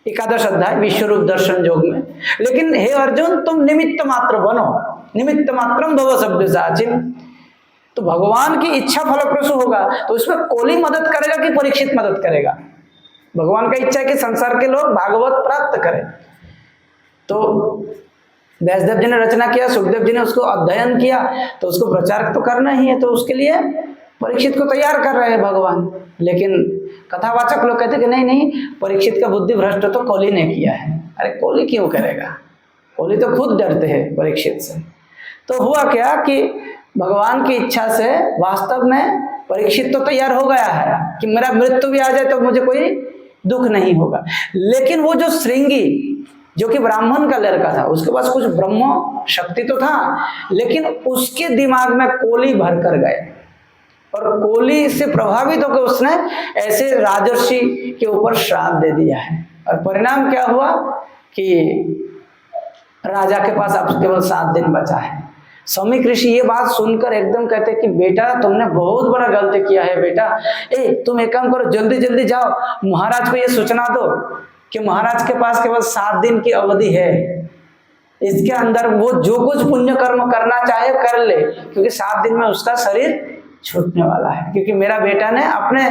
11 अध्याय विश्वरूप दर्शन योग में, लेकिन हे अर्जुन तुम निमित्त मात्र बनो, निमित्त मात्रम भव सब्यसाचिन। तो भगवान की इच्छा फलप्रसू होगा, तो इसमें कोली मदद करेगा कि परीक्षित मदद करेगा? भगवान का इच्छा है कि संसार के लोग भागवत प्राप्त करें। तो व्यासदेव जी ने रचना किया, सुखदेव जी ने उसको अध्ययन किया, तो उसको प्रचार तो करना ही है, तो उसके लिए परीक्षित को तैयार कर रहे हैं भगवान। लेकिन कथावाचक लोग कहते कि नहीं नहीं, परीक्षित का बुद्धि भ्रष्ट तो कोली ने किया है। अरे कोली क्यों करेगा? कोली तो खुद डरते हैं परीक्षित से। तो हुआ क्या कि भगवान की इच्छा से वास्तव में परीक्षित तो तैयार हो गया है कि मेरा मृत्यु भी आ जाए तो मुझे कोई दुख नहीं होगा। लेकिन वो जो श्रृंगी जो कि ब्राह्मण का लड़का था, उसके पास कुछ ब्रह्म शक्ति तो था, लेकिन उसके दिमाग में कोली भर कर गए, और कोली से प्रभावित होकर उसने ऐसे राजर्षि के ऊपर श्राप दे दिया है। और परिणाम क्या हुआ कि राजा के पास अब केवल 7 दिन बचा है। सौमिक ऋषि ये बात सुनकर एकदम कहते कि बेटा तुमने बहुत बड़ा गलती किया है बेटा, तुम एक काम करो, जल्दी जल्दी जाओ महाराज को ये सूचना दो कि महाराज के पास केवल 7 दिन की अवधि है, इसके अंदर वो जो कुछ पुण्य कर्म करना चाहे कर ले, क्योंकि 7 दिन में उसका शरीर छूटने वाला है। क्योंकि मेरा बेटा ने अपने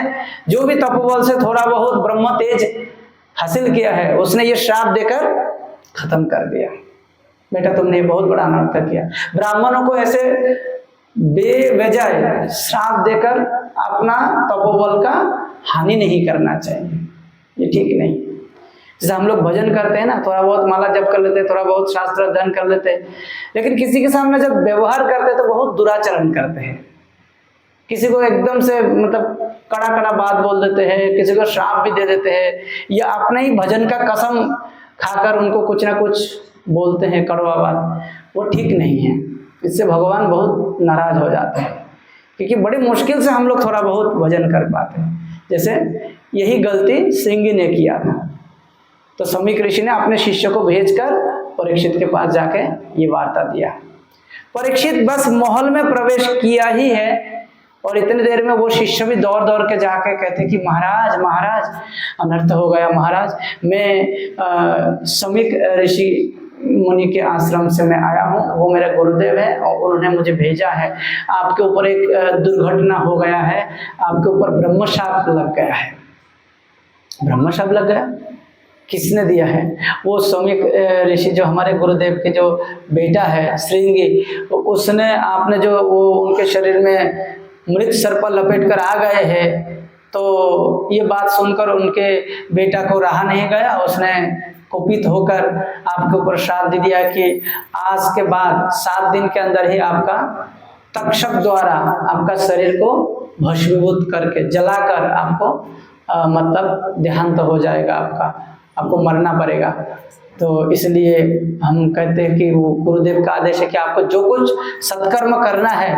जो भी तपोबल से थोड़ा बहुत ब्रह्म तेज हासिल किया है, उसने ये श्राप देकर खत्म कर दिया। बेटा तुमने बहुत बड़ा अनर्थ किया। ब्राह्मणों को ऐसे बेवजह श्राप देकर अपना तपोबल का हानि नहीं करना चाहिए, ये ठीक नहीं। जैसे हम लोग भजन करते हैं ना, थोड़ा बहुत माला जप कर लेते हैं, थोड़ा बहुत शास्त्र अध्ययन कर लेते हैं, लेकिन किसी के सामने जब व्यवहार करते हैं तो बहुत दुराचरण करते हैं। किसी को एकदम से मतलब कड़ा कड़ा बात बोल देते हैं, किसी को श्राप भी दे देते हैं, या अपने ही भजन का कसम खाकर उनको कुछ ना कुछ बोलते हैं कड़वा बात, वो ठीक नहीं है। इससे भगवान बहुत नाराज हो जाते हैं, क्योंकि बड़ी मुश्किल से हम लोग थोड़ा बहुत भजन कर पाते हैं। जैसे यही गलती श्रृंगी ने किया था, तो सौमिक ऋषि ने अपने शिष्य को भेजकर परीक्षित के पास जाके ये वार्ता दिया। परीक्षित बस महल में प्रवेश किया ही है और इतनी देर में वो शिष्य भी दौड़ दौड़ के जाके कहते कि महाराज महाराज अनर्थ हो गया महाराज, मैं सौमिक ऋषि मुनि के आश्रम से मैं आया हूँ, वो मेरे गुरुदेव है और उन्होंने मुझे भेजा है, आपके ऊपर एक दुर्घटना हो गया है, आपके ऊपर ब्रह्मशाप लग गया है। ब्रह्मशाप लग गया? किसने दिया है? वो सौमिक ऋषि जो हमारे गुरुदेव के जो बेटा है श्रृंगी, उसने आपने जो वो उनके शरीर में मृत सर्प लपेट कर आ गए हैं। तो ये बात सुनकर उनके बेटा को रहा नहीं गया, उसने कुपित होकर आपके ऊपर श्राप दे दिया कि आज के बाद 7 दिन के अंदर ही आपका तक्षक द्वारा आपका शरीर को भस्मीभूत करके जलाकर आपको मतलब देहांत हो जाएगा, आपको मरना पड़ेगा। तो इसलिए हम कहते हैं कि वो गुरुदेव का आदेश है कि आपको जो कुछ सत्कर्म करना है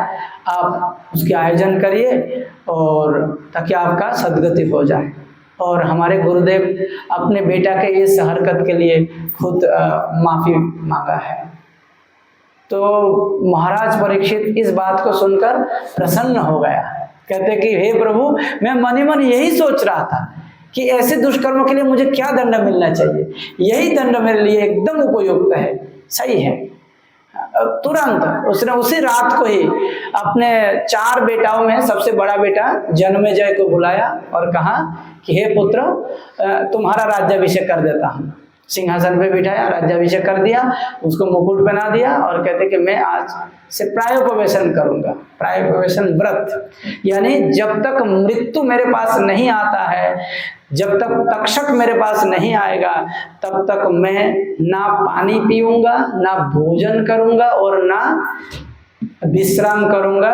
आप उसके आयोजन करिए और ताकि आपका सद्गति हो जाए। और हमारे गुरुदेव अपने बेटा के इस हरकत के लिए खुद माफ़ी मांगा है। तो महाराज परीक्षित इस बात को सुनकर प्रसन्न हो गया, कहते कि हे प्रभु, मैं मन ही मन यही सोच रहा था कि ऐसे दुष्कर्मों के लिए मुझे क्या दंड मिलना चाहिए, यही दंड मेरे लिए एकदम उपयुक्त है, सही है। तुरंत उसने उसी रात को ही अपने 4 बेटाओं में सबसे बड़ा बेटा जन्मेजय को बुलाया और कहा कि हे पुत्र, तुम्हारा राज्याभिषेक कर देता हूँ। सिंहासन पे बिठाया, राज्याभिषेक कर दिया, उसको मुकुट पहना दिया और कहते कि मैं आज से प्रायोपवेशन करूंगा। प्रायोपवेशन व्रत यानी जब तक मृत्यु मेरे पास नहीं आता है, जब तक तक्षक मेरे पास नहीं आएगा, तब तक मैं ना पानी पीऊंगा, ना भोजन करूंगा और ना विश्राम करूंगा,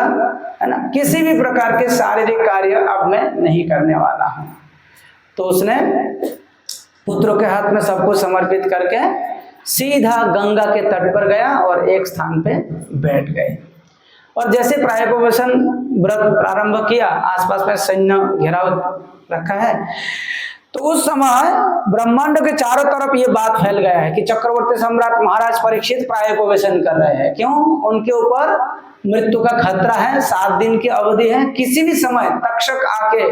है ना, किसी भी प्रकार के शारीरिक कार्य अब मैं नहीं करने वाला हूं। तो उसने पुत्रों के हाथ में सब कुछ समर्पित करके सीधा गंगा के तट पर गया और एक स्थान पे बैठ गए। और जैसे प्रायोपवेशन व्रत प्रारंभ किया, आसपास में सैन्य घेराव रखा है, तो उस समय ब्रह्मांड के चारों तरफ ये बात फैल गया है कि चक्रवर्ती सम्राट महाराज परीक्षित प्रायोपवेशन कर रहे हैं। क्यों? उनके ऊपर मृत्यु का खतरा है, 7 दिन की अवधि है, किसी भी समय तक्षक आके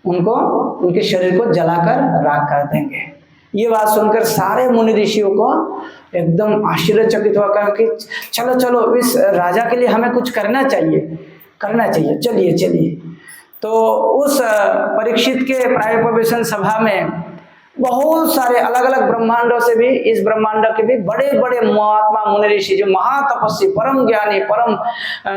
उनको उनके शरीर को जलाकर राख कर देंगे। ये बात सुनकर सारे मुनि ऋषियों को एकदम आश्चर्यचकित हुआ, कहा कि चलो चलो इस राजा के लिए हमें कुछ करना चाहिए, चलिए चलिए। तो उस परीक्षित के प्रायोपवेशन सभा में बहुत सारे अलग अलग ब्रह्मांडों से भी, इस ब्रह्मांड के भी बड़े बड़े महात्मा मुनि ऋषि जो महातपस्वी, परम ज्ञानी, परम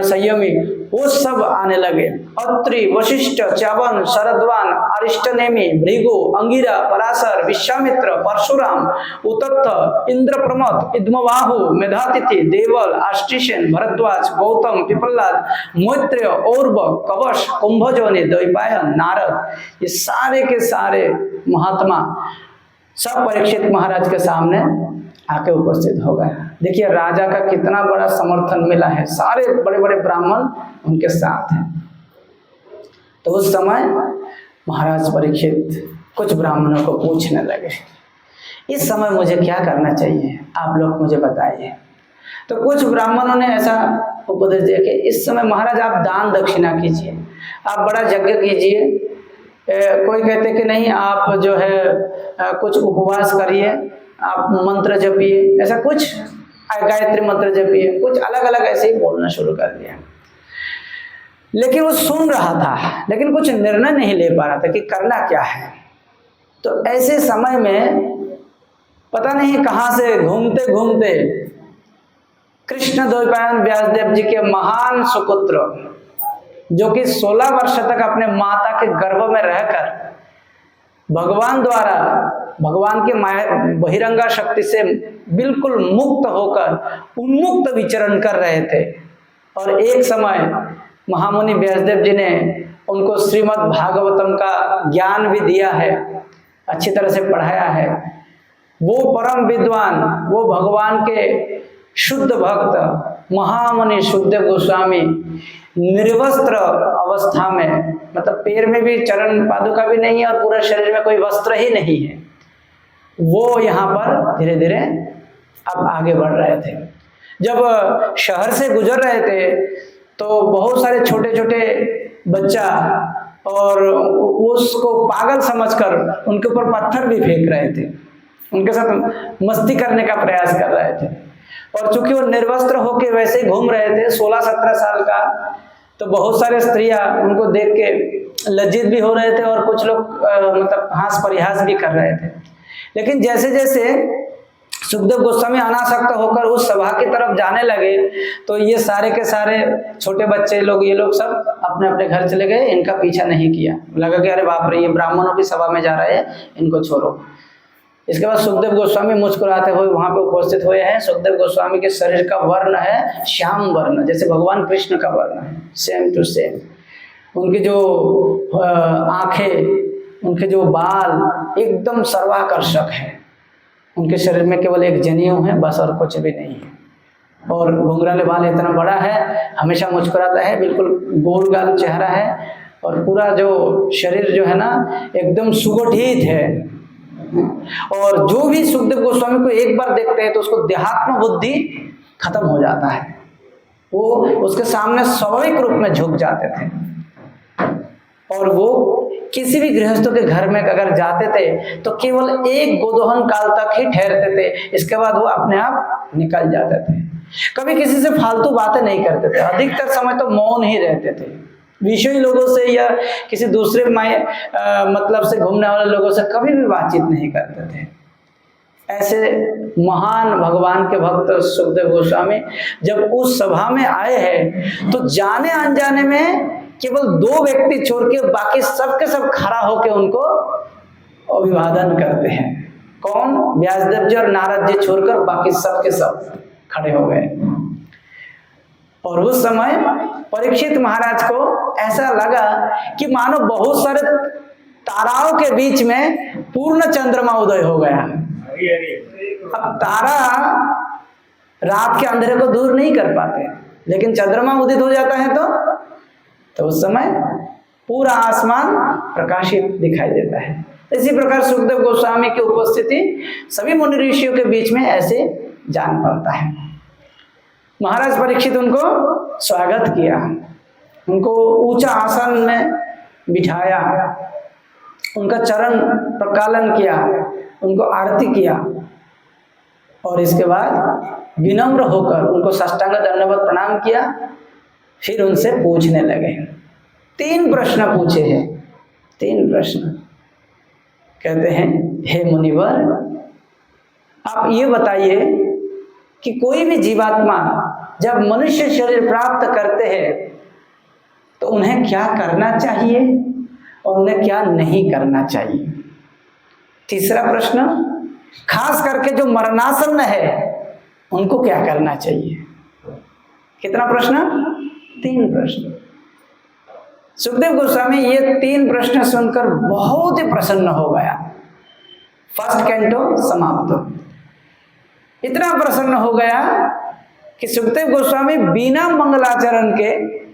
संयमी, वो सब आने लगे। अत्रि, वशिष्ठ, च्यवन, शरद्वान, अरिष्टनेमि, भृगु, अंगिरा, पराशर, विश्वामित्र, परशुराम, उतत्थ, इंद्रप्रमथ, इद्मवाहु, मेधातिथि, देवल, आष्टिसेन, भरद्वाज, गौतम, पिपलाद, मैत्रेय, और्व, कवश, कुंभजोनि, द्वैपायन, नारद, ये सारे के सारे महात्मा सब परीक्षित महाराज के सामने आके उपस्थित हो गए। देखिए राजा का कितना बड़ा समर्थन मिला है, सारे बड़े बड़े ब्राह्मण उनके साथ हैं। तो उस समय महाराज परीक्षित कुछ ब्राह्मणों को पूछने लगे, इस समय मुझे क्या करना चाहिए, आप लोग मुझे बताइए। तो कुछ ब्राह्मणों ने ऐसा उपदेश दिया कि इस समय महाराज आप दान दक्षिणा कीजिए, आप बड़ा यज्ञ कीजिए। कोई कहते कि नहीं, आप जो है कुछ उपवास करिए, आप मंत्र जपिए, ऐसा कुछ गायत्री मंत्र जपिए, कुछ अलग अलग ऐसे ही बोलना शुरू कर दिया। लेकिन वो सुन रहा था, लेकिन कुछ निर्णय नहीं ले पा रहा था कि करना क्या है। तो ऐसे समय में पता नहीं कहां से घूमते घूमते कृष्ण द्वैपायन व्यासदेव जी के महान सुपुत्र, जो कि 16 वर्ष तक अपने माता के गर्भ में रहकर भगवान द्वारा, भगवान के बहिरंगा शक्ति से बिल्कुल मुक्त होकर उन्मुक्त विचरण कर रहे थे। और एक समय महामुनि व्यासदेव जी ने उनको श्रीमद् भागवतम का ज्ञान भी दिया है, अच्छी तरह से पढ़ाया है। वो परम विद्वान, वो भगवान के शुद्ध भक्त महामुनि सुखदेव गोस्वामी निर्वस्त्र अवस्था में, मतलब पैर में भी चरण पादुका भी नहीं है और पूरे शरीर में कोई वस्त्र ही नहीं है, वो यहाँ पर धीरे धीरे अब आगे बढ़ रहे थे। जब शहर से गुजर रहे थे तो बहुत सारे छोटे छोटे बच्चा और उसको पागल समझकर उनके ऊपर पत्थर भी फेंक रहे थे, उनके साथ मस्ती करने का प्रयास कर रहे थे। और चूंकि वो निर्वस्त्र होके वैसे ही घूम रहे थे, 16-17 साल का, तो बहुत सारे स्त्रियां उनको देख के लज्जित भी हो रहे थे और कुछ लोग मतलब हास परिहास भी कर रहे थे। लेकिन जैसे जैसे सुखदेव गोस्वामी अनासक्त होकर उस सभा की तरफ जाने लगे तो ये सारे के सारे छोटे बच्चे लोग, ये लोग सब अपने अपने घर चले गए, इनका पीछा नहीं किया। लगा कि अरे बाप रे, ये ब्राह्मणों की सभा में जा रहे हैं, इनको छोड़ो। इसके बाद सुखदेव गोस्वामी मुस्कुराते हुए वहां पे उपस्थित हुए हैं। सुखदेव गोस्वामी के शरीर का वर्ण है श्याम वर्ण, जैसे भगवान कृष्ण का वर्ण है, सेम टू सेम। उनकी जो आंखें, उनके जो बाल एकदम सर्वाकर्षक है। उनके शरीर में केवल एक जनेऊ है बस, और कुछ भी नहीं है। और घुंघराले बाल इतना बड़ा है, हमेशा मुस्कुराता है, बिल्कुल गोल गाल चेहरा है, और पूरा जो शरीर जो है ना एकदम सुगठित है। और जो भी सुखदेव गोस्वामी को एक बार देखते हैं तो उसको देहात्म बुद्धि खत्म हो जाता है, वो उसके सामने स्वाभाविक रूप में झुक जाते थे। और वो किसी भी गृहस्थों के घर में अगर जाते थे तो केवल एक गोदोहन काल तक ही ठहरते थे, इसके बाद वो अपने आप निकल जाते थे। कभी किसी से फालतू बातें नहीं करते थे, अधिकतर समय तो मौन ही रहते थे। विषयी लोगों से या किसी दूसरे मतलब से घूमने वाले लोगों से कभी भी बातचीत नहीं करते थे। ऐसे महान भगवान के भक्त सुखदेव गोस्वामी जब उस सभा में आए हैं तो जाने अनजाने में केवल 2 व्यक्ति छोड़ के बाकी सब के सब खड़ा होकर उनको अभिवादन करते हैं। कौन? व्यासदेव जी और नारद जी छोड़कर बाकी सब के सब खड़े हो गए। और उस समय परीक्षित महाराज को ऐसा लगा कि मानो बहुत सारे ताराओं के बीच में पूर्ण चंद्रमा उदय हो गया। अब तारा रात के अंधेरे को दूर नहीं कर पाते, लेकिन चंद्रमा उदित हो जाता है तो उस समय पूरा आसमान प्रकाशित दिखाई देता है। इसी प्रकार सुखदेव गोस्वामी की उपस्थिति सभी मुनि ऋषियों के बीच में ऐसे जान पड़ता है। महाराज परीक्षित उनको स्वागत किया, उनको ऊंचा आसन में बिठाया, उनका चरण प्रकालन किया, उनको आरती किया, और इसके बाद विनम्र होकर उनको साष्टांग दंडवत प्रणाम किया। फिर उनसे पूछने लगे, 3 प्रश्न पूछे हैं, 3 प्रश्न। कहते हैं, हे मुनिवर, आप ये बताइए कि कोई भी जीवात्मा जब मनुष्य शरीर प्राप्त करते हैं तो उन्हें क्या करना चाहिए और उन्हें क्या नहीं करना चाहिए। तीसरा प्रश्न, खास करके जो मरणासन्न है उनको क्या करना चाहिए। कितना प्रश्न? 3 प्रश्न। सुखदेव गोस्वामी ये 3 प्रश्न सुनकर बहुत ही प्रसन्न हो गया। फर्स्ट कैंटो समाप्त। इतना प्रसन्न हो गया कि सुखदेव गोस्वामी बिना मंगलाचरण के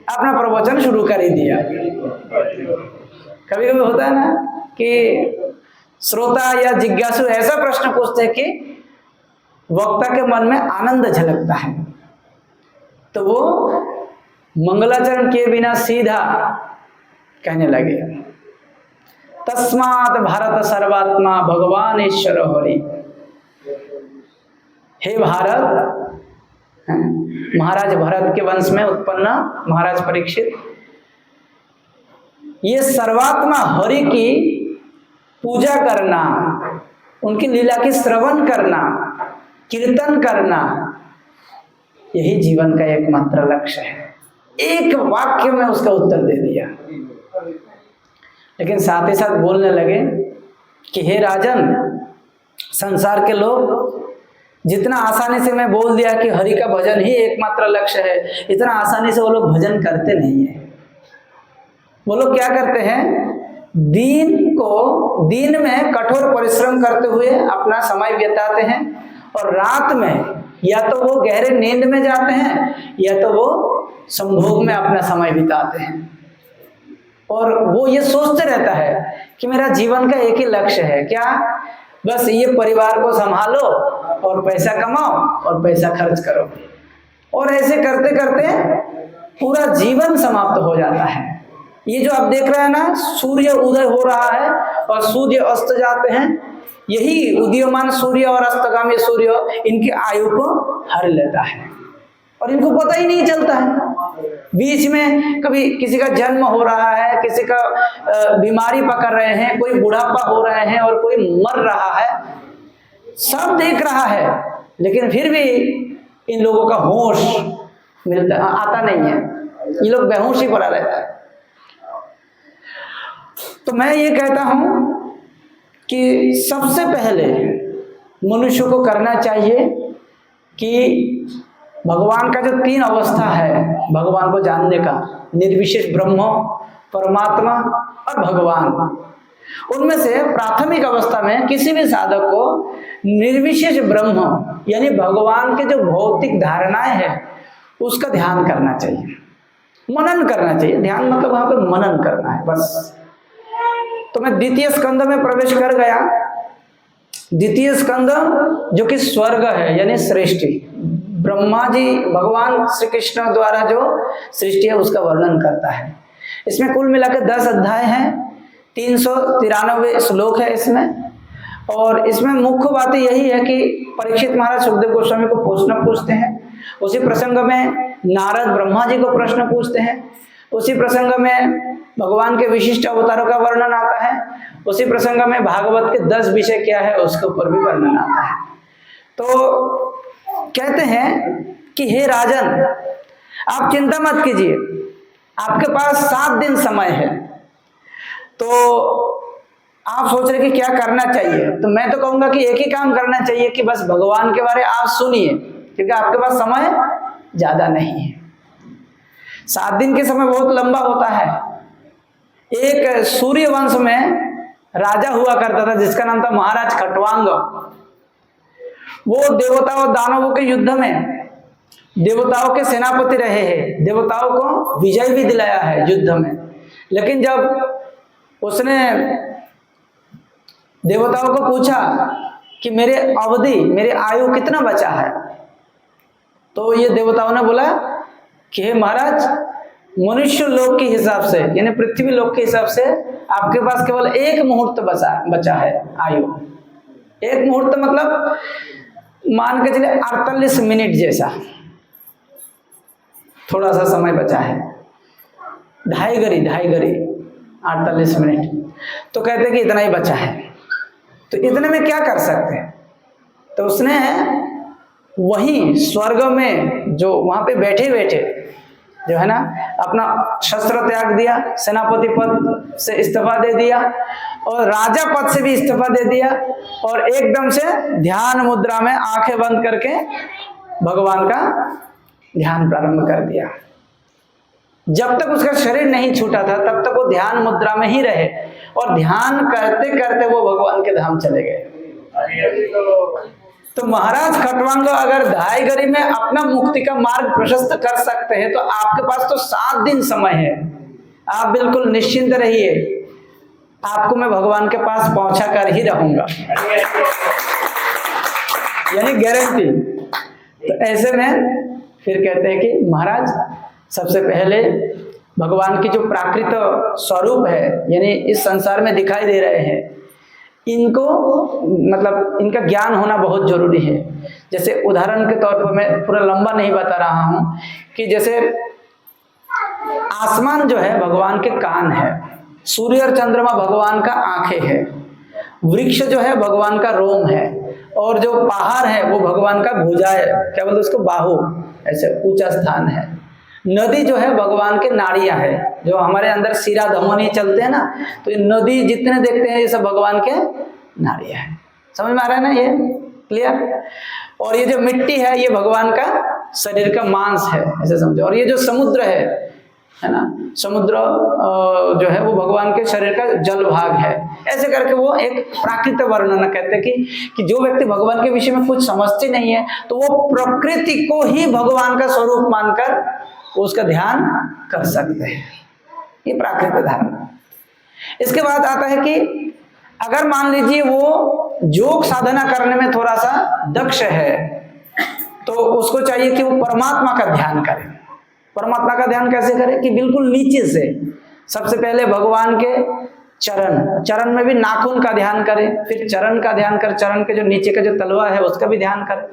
अपना प्रवचन शुरू कर ही दिया। कभी कभी होता है ना कि श्रोता या जिज्ञासु ऐसा प्रश्न पूछते हैं कि वक्ता के मन में आनंद झलकता है, तो वो मंगलाचरण किए बिना सीधा कहने लगे, तस्मात् भारत सर्वात्मा भगवान ईश्वर हरि। हे भारत, महाराज भरत के वंश में उत्पन्न महाराज परीक्षित, ये सर्वात्मा हरि की पूजा करना, उनकी लीला की श्रवण करना, कीर्तन करना, यही जीवन का एकमात्र लक्ष्य है। एक वाक्य में उसका उत्तर दे दिया। लेकिन साथ ही साथ बोलने लगे कि हे राजन, संसार के लोग जितना आसानी से मैं बोल दिया कि हरि का भजन ही एकमात्र लक्ष्य है, इतना आसानी से वो लोग भजन करते नहीं है। वो लोग क्या करते हैं, दिन में कठोर परिश्रम करते हुए अपना समय बिताते हैं, और रात में या तो वो गहरे नींद में जाते हैं या तो वो संभोग में अपना समय बिताते हैं। और वो ये सोचते रहता है कि मेरा जीवन का एक ही लक्ष्य है, क्या, बस ये परिवार को संभालो और पैसा कमाओ और पैसा खर्च करो। और ऐसे करते करते पूरा जीवन समाप्त हो जाता है। ये जो आप देख रहे हैं ना, सूर्य उदय हो रहा है और सूर्य अस्त जाते हैं, यही उदीयमान सूर्य और अस्तगामी सूर्य इनकी आयु को हर लेता है और इनको पता ही नहीं चलता है। बीच में कभी किसी का जन्म हो रहा है, किसी का बीमारी पकड़ रहे हैं, कोई बुढ़ापा हो रहे हैं और कोई मर रहा है, सब देख रहा है, लेकिन फिर भी इन लोगों का होश आता नहीं है। ये लोग बेहोश ही पड़ा रहता है। तो मैं ये कहता हूं कि सबसे पहले मनुष्य को करना चाहिए कि भगवान का जो 3 अवस्था है भगवान को जानने का, निर्विशेष ब्रह्म, परमात्मा और भगवान, उनमें से प्राथमिक अवस्था में किसी भी साधक को निर्विशेष ब्रह्म यानी भगवान के जो भौतिक धारणाएं हैं उसका ध्यान करना चाहिए, मनन करना चाहिए। ध्यान मतलब वहां पे मनन करना है बस। तो मैं द्वितीय स्कंद में प्रवेश कर गया। द्वितीय स्कंद जो कि स्वर्ग है यानी सृष्टि, ब्रह्मा जी भगवान श्री कृष्ण द्वारा जो सृष्टि है उसका वर्णन करता है। इसमें कुल मिलाकर 10 अध्याय हैं, 393 श्लोक है इसमें। और इसमें मुख्य बात यही है कि परीक्षित महाराज सुखदेव गोस्वामी को प्रश्न पूछते हैं, उसी प्रसंग में नारद ब्रह्मा जी को प्रश्न पूछते हैं, उसी प्रसंग में भगवान के विशिष्ट अवतारों का वर्णन आता है, उसी प्रसंग में भागवत के 10 विषय क्या है उसके ऊपर भी वर्णन आता है। तो कहते हैं कि हे राजन, आप चिंता मत कीजिए, आपके पास 7 दिन समय है। तो आप सोच रहे कि क्या करना चाहिए, तो मैं तो कहूंगा कि एक ही काम करना चाहिए कि बस भगवान के बारे आप सुनिए, क्योंकि आपके पास समय ज्यादा नहीं है। 7 दिन के समय बहुत लंबा होता है। एक सूर्य वंश में राजा हुआ करता था जिसका नाम था महाराज खटवांग। वो देवताओं और दानवों के युद्ध में देवताओं के सेनापति रहे हैं, देवताओं को विजय भी दिलाया है युद्ध में। लेकिन जब उसने देवताओं को पूछा कि मेरे आयु कितना बचा है, तो ये देवताओं ने बोला कि हे महाराज, मनुष्य लोक के हिसाब से यानी पृथ्वी लोक के हिसाब से आपके पास केवल 1 मुहूर्त बचा है आयु। 1 मुहूर्त मतलब मान के चलिए 48 मिनट जैसा थोड़ा सा समय बचा है, 2.5 घड़ी 48 मिनट। तो कहते हैं कि इतना ही बचा है, तो इतने में क्या कर सकते हैं। तो उसने वहीं स्वर्ग में जो वहां पे बैठे बैठे जो है ना अपना शस्त्र त्याग दिया, सेनापति पद से इस्तीफा दे दिया और राजा पद से भी इस्तीफा दे दिया, और एकदम से ध्यान मुद्रा में आंखें बंद करके भगवान का ध्यान प्रारंभ कर दिया। जब तक उसका शरीर नहीं छूटा था तब तक वो ध्यान मुद्रा में ही रहे, और ध्यान करते करते वो भगवान के धाम चले गए। तो महाराज खटवांग अगर 2.5 घड़ी में अपना मुक्ति का मार्ग प्रशस्त कर सकते हैं तो आपके पास तो 7 दिन समय है। आप बिल्कुल निश्चिंत रहिए, आपको मैं भगवान के पास पहुंचा कर ही रहूंगा, यानी गारंटी। तो ऐसे में फिर कहते हैं कि महाराज सबसे पहले भगवान की जो प्राकृत स्वरूप है, यानी इस संसार में दिखाई दे रहे हैं, इनको मतलब इनका ज्ञान होना बहुत जरूरी है। जैसे उदाहरण के तौर पर मैं पूरा लंबा नहीं बता रहा हूं कि जैसे आसमान जो है भगवान के कान है, सूर्य और चंद्रमा भगवान का आंखें है, वृक्ष जो है भगवान का रोम है, और जो पहाड़ है वो भगवान का भुजा है, क्या बोलते उसको, बाहु, ऐसे ऊंचा स्थान है। नदी जो है भगवान के नाड़ियां है, जो हमारे अंदर शिरा धमनी चलते हैं ना, तो ये नदी जितने देखते हैं ये सब भगवान के नाड़ियां है। समझ में आ रहा है ना, ये क्लियर। और ये जो मिट्टी है ये भगवान का शरीर का मांस है, ऐसे समझो। और ये जो समुद्र है ना, समुद्र जो है वो भगवान के शरीर का जल भाग है। ऐसे करके वो एक प्राकृत वर्णन कहते हैं कि जो व्यक्ति भगवान के विषय में कुछ समझते नहीं है तो वो प्रकृति को ही भगवान का स्वरूप मानकर उसका ध्यान कर सकते हैं, ये प्राकृत धारणा। इसके बाद आता है कि अगर मान लीजिए वो योग साधना करने में थोड़ा सा दक्ष है तो उसको चाहिए कि वो परमात्मा का ध्यान करे। परमात्मा का ध्यान कैसे करे कि बिल्कुल नीचे से सबसे पहले भगवान के चरण में भी नाखून का ध्यान करे, फिर चरण का ध्यान करे, चरण के जो नीचे का जो तलवा है उसका भी ध्यान करे,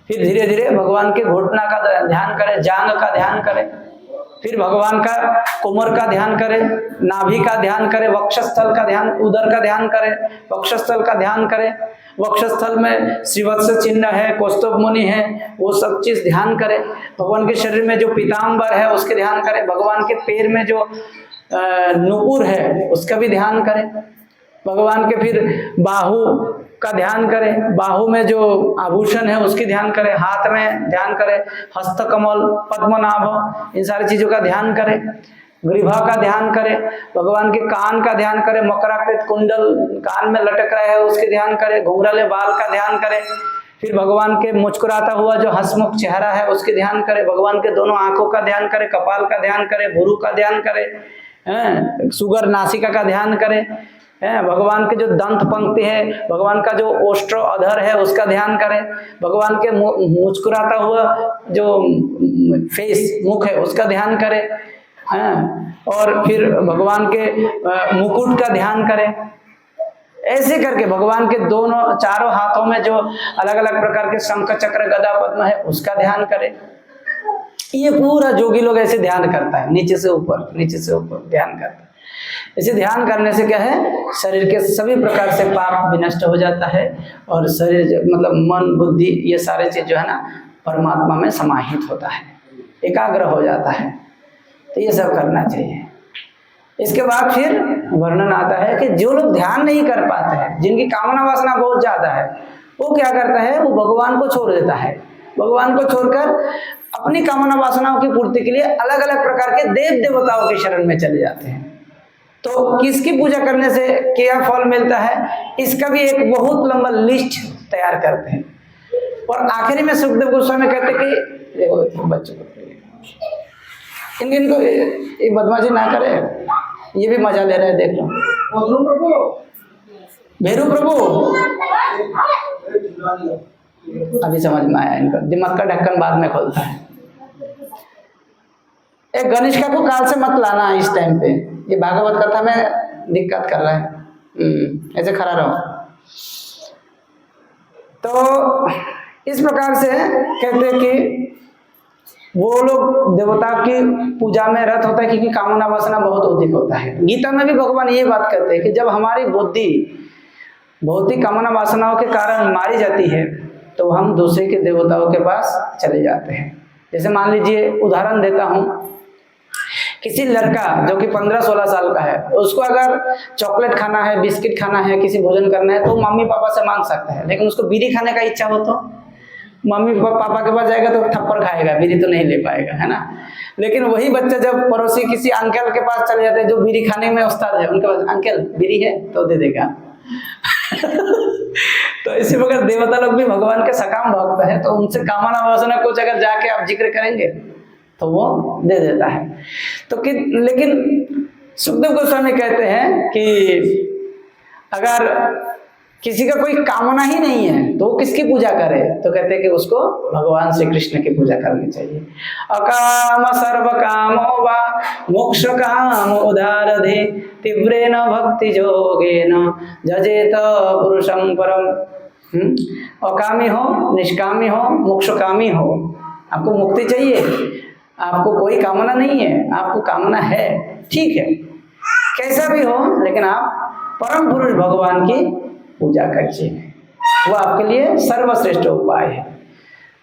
फिर धीरे धीरे भगवान के घुटना का ध्यान करे, जांग का ध्यान करे, फिर भगवान का कोमर का ध्यान करे, नाभि का ध्यान करे, वक्षस्थल का ध्यान, उदर का ध्यान करे, वक्षस्थल का ध्यान करे, वक्षस्थल में श्रीवत्स चिन्ह है, कौस्तुभ मुनि है, वो सब चीज ध्यान करे। भगवान के शरीर में जो पीताम्बर है उसके ध्यान करे, भगवान के पैर में जो नुपुर है उसका भी ध्यान करे, भगवान के फिर बाहु का ध्यान करे, बाहु में जो आभूषण है उसकी ध्यान करे, हाथ में ध्यान करे, हस्त कमल, पद्मनाभ, इन सारी चीजों का ध्यान करे, ग्रीवा का ध्यान करे, भगवान के कान का ध्यान करे, मकराकृत कुंडल कान में लटक रहा है उसके ध्यान करे, घुंघराले बाल का ध्यान करे, फिर भगवान के मुस्कुराता हुआ जो हंसमुख चेहरा है उसके ध्यान करे, भगवान के दोनों आंखों का ध्यान करे, कपाल का ध्यान करे, भुरु का ध्यान करे, सुगर नासिका का ध्यान करे, भगवान के जो दंत पंक्ति है, भगवान का जो ओष्ठ अधर है उसका ध्यान करे, भगवान के मुस्कुराता हुआ जो फेस मुख है उसका ध्यान करे, और फिर भगवान के मुकुट का ध्यान करे। ऐसे करके भगवान के चारों हाथों में जो अलग अलग प्रकार के शंख चक्र गदा पद्म है उसका ध्यान करे। ये पूरा जोगी लोग ऐसे ध्यान करता है, नीचे से ऊपर ध्यान करता है। इसे ध्यान करने से क्या है, शरीर के सभी प्रकार से पाप विनष्ट हो जाता है और शरीर मतलब मन बुद्धि ये सारे चीज जो है ना परमात्मा में समाहित होता है, एकाग्र हो जाता है। तो ये सब करना चाहिए। इसके बाद फिर वर्णन आता है कि जो लोग ध्यान नहीं कर पाते हैं, जिनकी कामना वासना बहुत ज्यादा है, वो क्या करता है, वो भगवान को छोड़ देता है। भगवान को छोड़कर अपनी कामना वासनाओं की पूर्ति के लिए अलग अलग प्रकार के देव देवताओं के शरण में चले जाते हैं। तो किसकी पूजा करने से क्या फल मिलता है, इसका भी एक बहुत लंबा लिस्ट तैयार करते हैं। और आखिरी में सुखदेव गोस्वामी कहते कि देखो बच्चों को इनको ये बदमाशी ना करे, ये भी मजा ले रहे हैं, देख लो। भेरू प्रभु अभी समझ में आया, इनका दिमाग का ढक्कन बाद में खोलता है। एक गणेश का को काल से मत लाना इस टाइम पे, ये भागवत कथा में दिक्कत कर रहा है। ऐसे खड़ा रहो। तो इस प्रकार से कहते हैं कि वो लोग देवता की पूजा में रत होता है क्योंकि कामना वासना बहुत अधिक होता है। गीता में भी भगवान ये बात कहते हैं कि जब हमारी बुद्धि भौतिक कामना वासनाओं के कारण मारी जाती है तो हम दूसरे के देवताओं के पास चले जाते हैं। जैसे मान लीजिए उदाहरण देता हूँ, किसी लड़का जो कि 15-16 साल का है, उसको अगर चॉकलेट खाना है, बिस्किट खाना है, किसी भोजन करना है तो मम्मी पापा से मांग सकता है। लेकिन उसको बीड़ी खाने का इच्छा हो तो मम्मी पापा के पास जाएगा तो थप्पड़ खाएगा, बीड़ी तो नहीं ले पाएगा, है ना। लेकिन वही बच्चा जब पड़ोसी किसी अंकल के पास चले जाते हैं जो बीड़ी खाने में उस्ताद है, उनके पास अंकल बीड़ी है तो दे देगा तो इसी प्रकार देवता लोग भी भगवान के सकाम भक्त है, तो उनसे कामना वासना कुछ अगर जाके आप जिक्र करेंगे तो वो दे देता है। तो कि लेकिन सुखदेव गोस्वामी कहते हैं कि अगर किसी का कोई कामना ही नहीं है तो वो किसकी पूजा करे, तो कहते हैं कि उसको भगवान श्री कृष्ण की पूजा करनी चाहिए। अकाम सर्व कामो वा मोक्ष काम उदारधे तीव्रेन भक्ति जोगेन जजेत पुरुषं परम। अकामी हो, निष्कामी हो, मोक्षकामी हो, आपको मुक्ति चाहिए, आपको कोई कामना नहीं है, आपको कामना है, ठीक है, कैसा भी हो, लेकिन आप परम पुरुष भगवान की पूजा कीजिए, वो आपके लिए सर्वश्रेष्ठ उपाय है।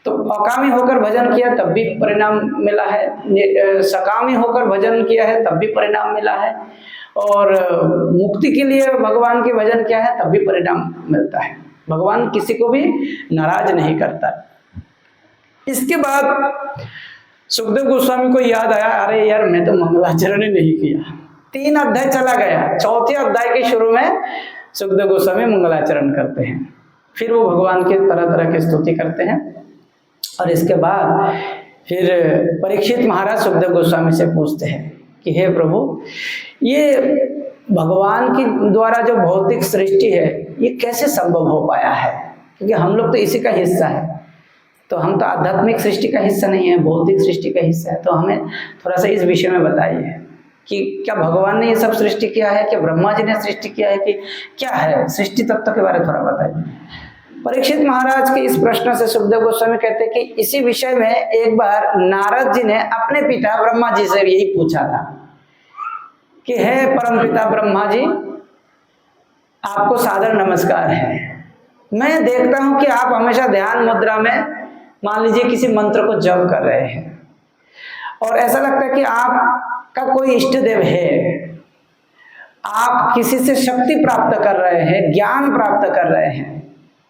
तो अकामी होकर भजन किया तब भी परिणाम मिला है, सकामी होकर भजन किया है तब भी परिणाम मिला है, और मुक्ति के लिए भगवान के भजन किया है तब भी परिणाम मिलता है। भगवान किसी को भी नाराज नहीं करता। इसके बाद सुखदेव गोस्वामी को याद आया, अरे यार मैं तो मंगलाचरण ही नहीं किया। 3 अध्याय चला गया, 4थे अध्याय के शुरू में सुखदेव गोस्वामी मंगलाचरण करते हैं, फिर वो भगवान के तरह तरह की स्तुति करते हैं। और इसके बाद फिर परीक्षित महाराज सुखदेव गोस्वामी से पूछते हैं कि हे प्रभु, ये भगवान की द्वारा जो भौतिक सृष्टि है ये कैसे संभव हो पाया है, क्योंकि हम लोग तो इसी का हिस्सा है, तो हम तो आध्यात्मिक सृष्टि का हिस्सा नहीं है, भौतिक सृष्टि का हिस्सा है। तो हमें थोड़ा सा इस विषय में बताइए कि क्या भगवान ने ये सब सृष्टि किया है, क्या ब्रह्मा जी ने सृष्टि किया है, कि क्या है सृष्टि तत्व के बारे में थोड़ा बताइए। परीक्षित महाराज के इस प्रश्न से सुखदेव गोस्वामी कहते हैं कि इसी विषय में एक बार नारद जी ने अपने पिता ब्रह्मा जी से यही पूछा था कि हे परमपिता ब्रह्मा जी, आपको सादर नमस्कार है। मैं देखता हूं कि आप हमेशा ध्यान मुद्रा में मान लीजिए किसी मंत्र को जप कर रहे हैं, और ऐसा लगता है कि आपका कोई इष्ट देव है, आप किसी से शक्ति प्राप्त कर रहे हैं, ज्ञान प्राप्त कर रहे हैं,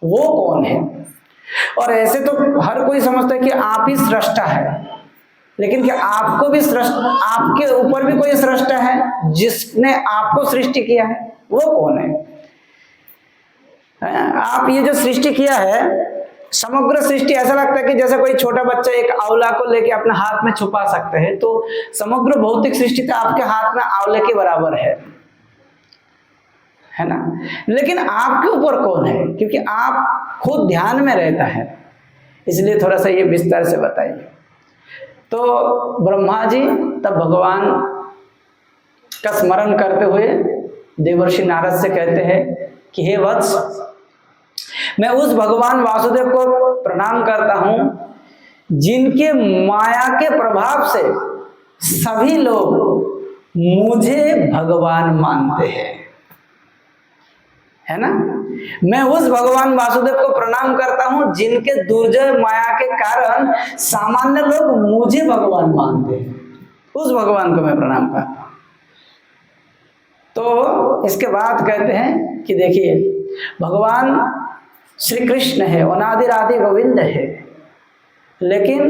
वो कौन है? और ऐसे तो हर कोई समझता है कि आप ही सृष्टा है, लेकिन क्या आपको भी आपके ऊपर भी कोई सृष्टा है जिसने आपको सृष्टि किया है? वो कौन है? आप ये जो सृष्टि किया है, समग्र सृष्टि, ऐसा लगता है कि जैसे कोई छोटा बच्चा एक आंवला को लेके अपने हाथ में छुपा सकते हैं, तो समग्र भौतिक सृष्टि तो आपके हाथ में आंवले के बराबर है ना। लेकिन आपके ऊपर कौन है? क्योंकि आप खुद ध्यान में रहता है, इसलिए थोड़ा सा ये विस्तार से बताइए। तो ब्रह्मा जी तब भगवान का स्मरण करते हुए देवर्षि नारद से कहते हैं कि हे वत्स, मैं उस भगवान वासुदेव को प्रणाम करता हूं जिनके माया के प्रभाव से सभी लोग मुझे भगवान मानते हैं, है ना। मैं उस भगवान वासुदेव को प्रणाम करता हूं जिनके दुर्जय माया के कारण सामान्य लोग मुझे भगवान मानते हैं, उस भगवान को मैं प्रणाम करता हूं। तो इसके बाद कहते हैं कि देखिए, भगवान श्री कृष्ण है, अनादि आदि गोविंद है, लेकिन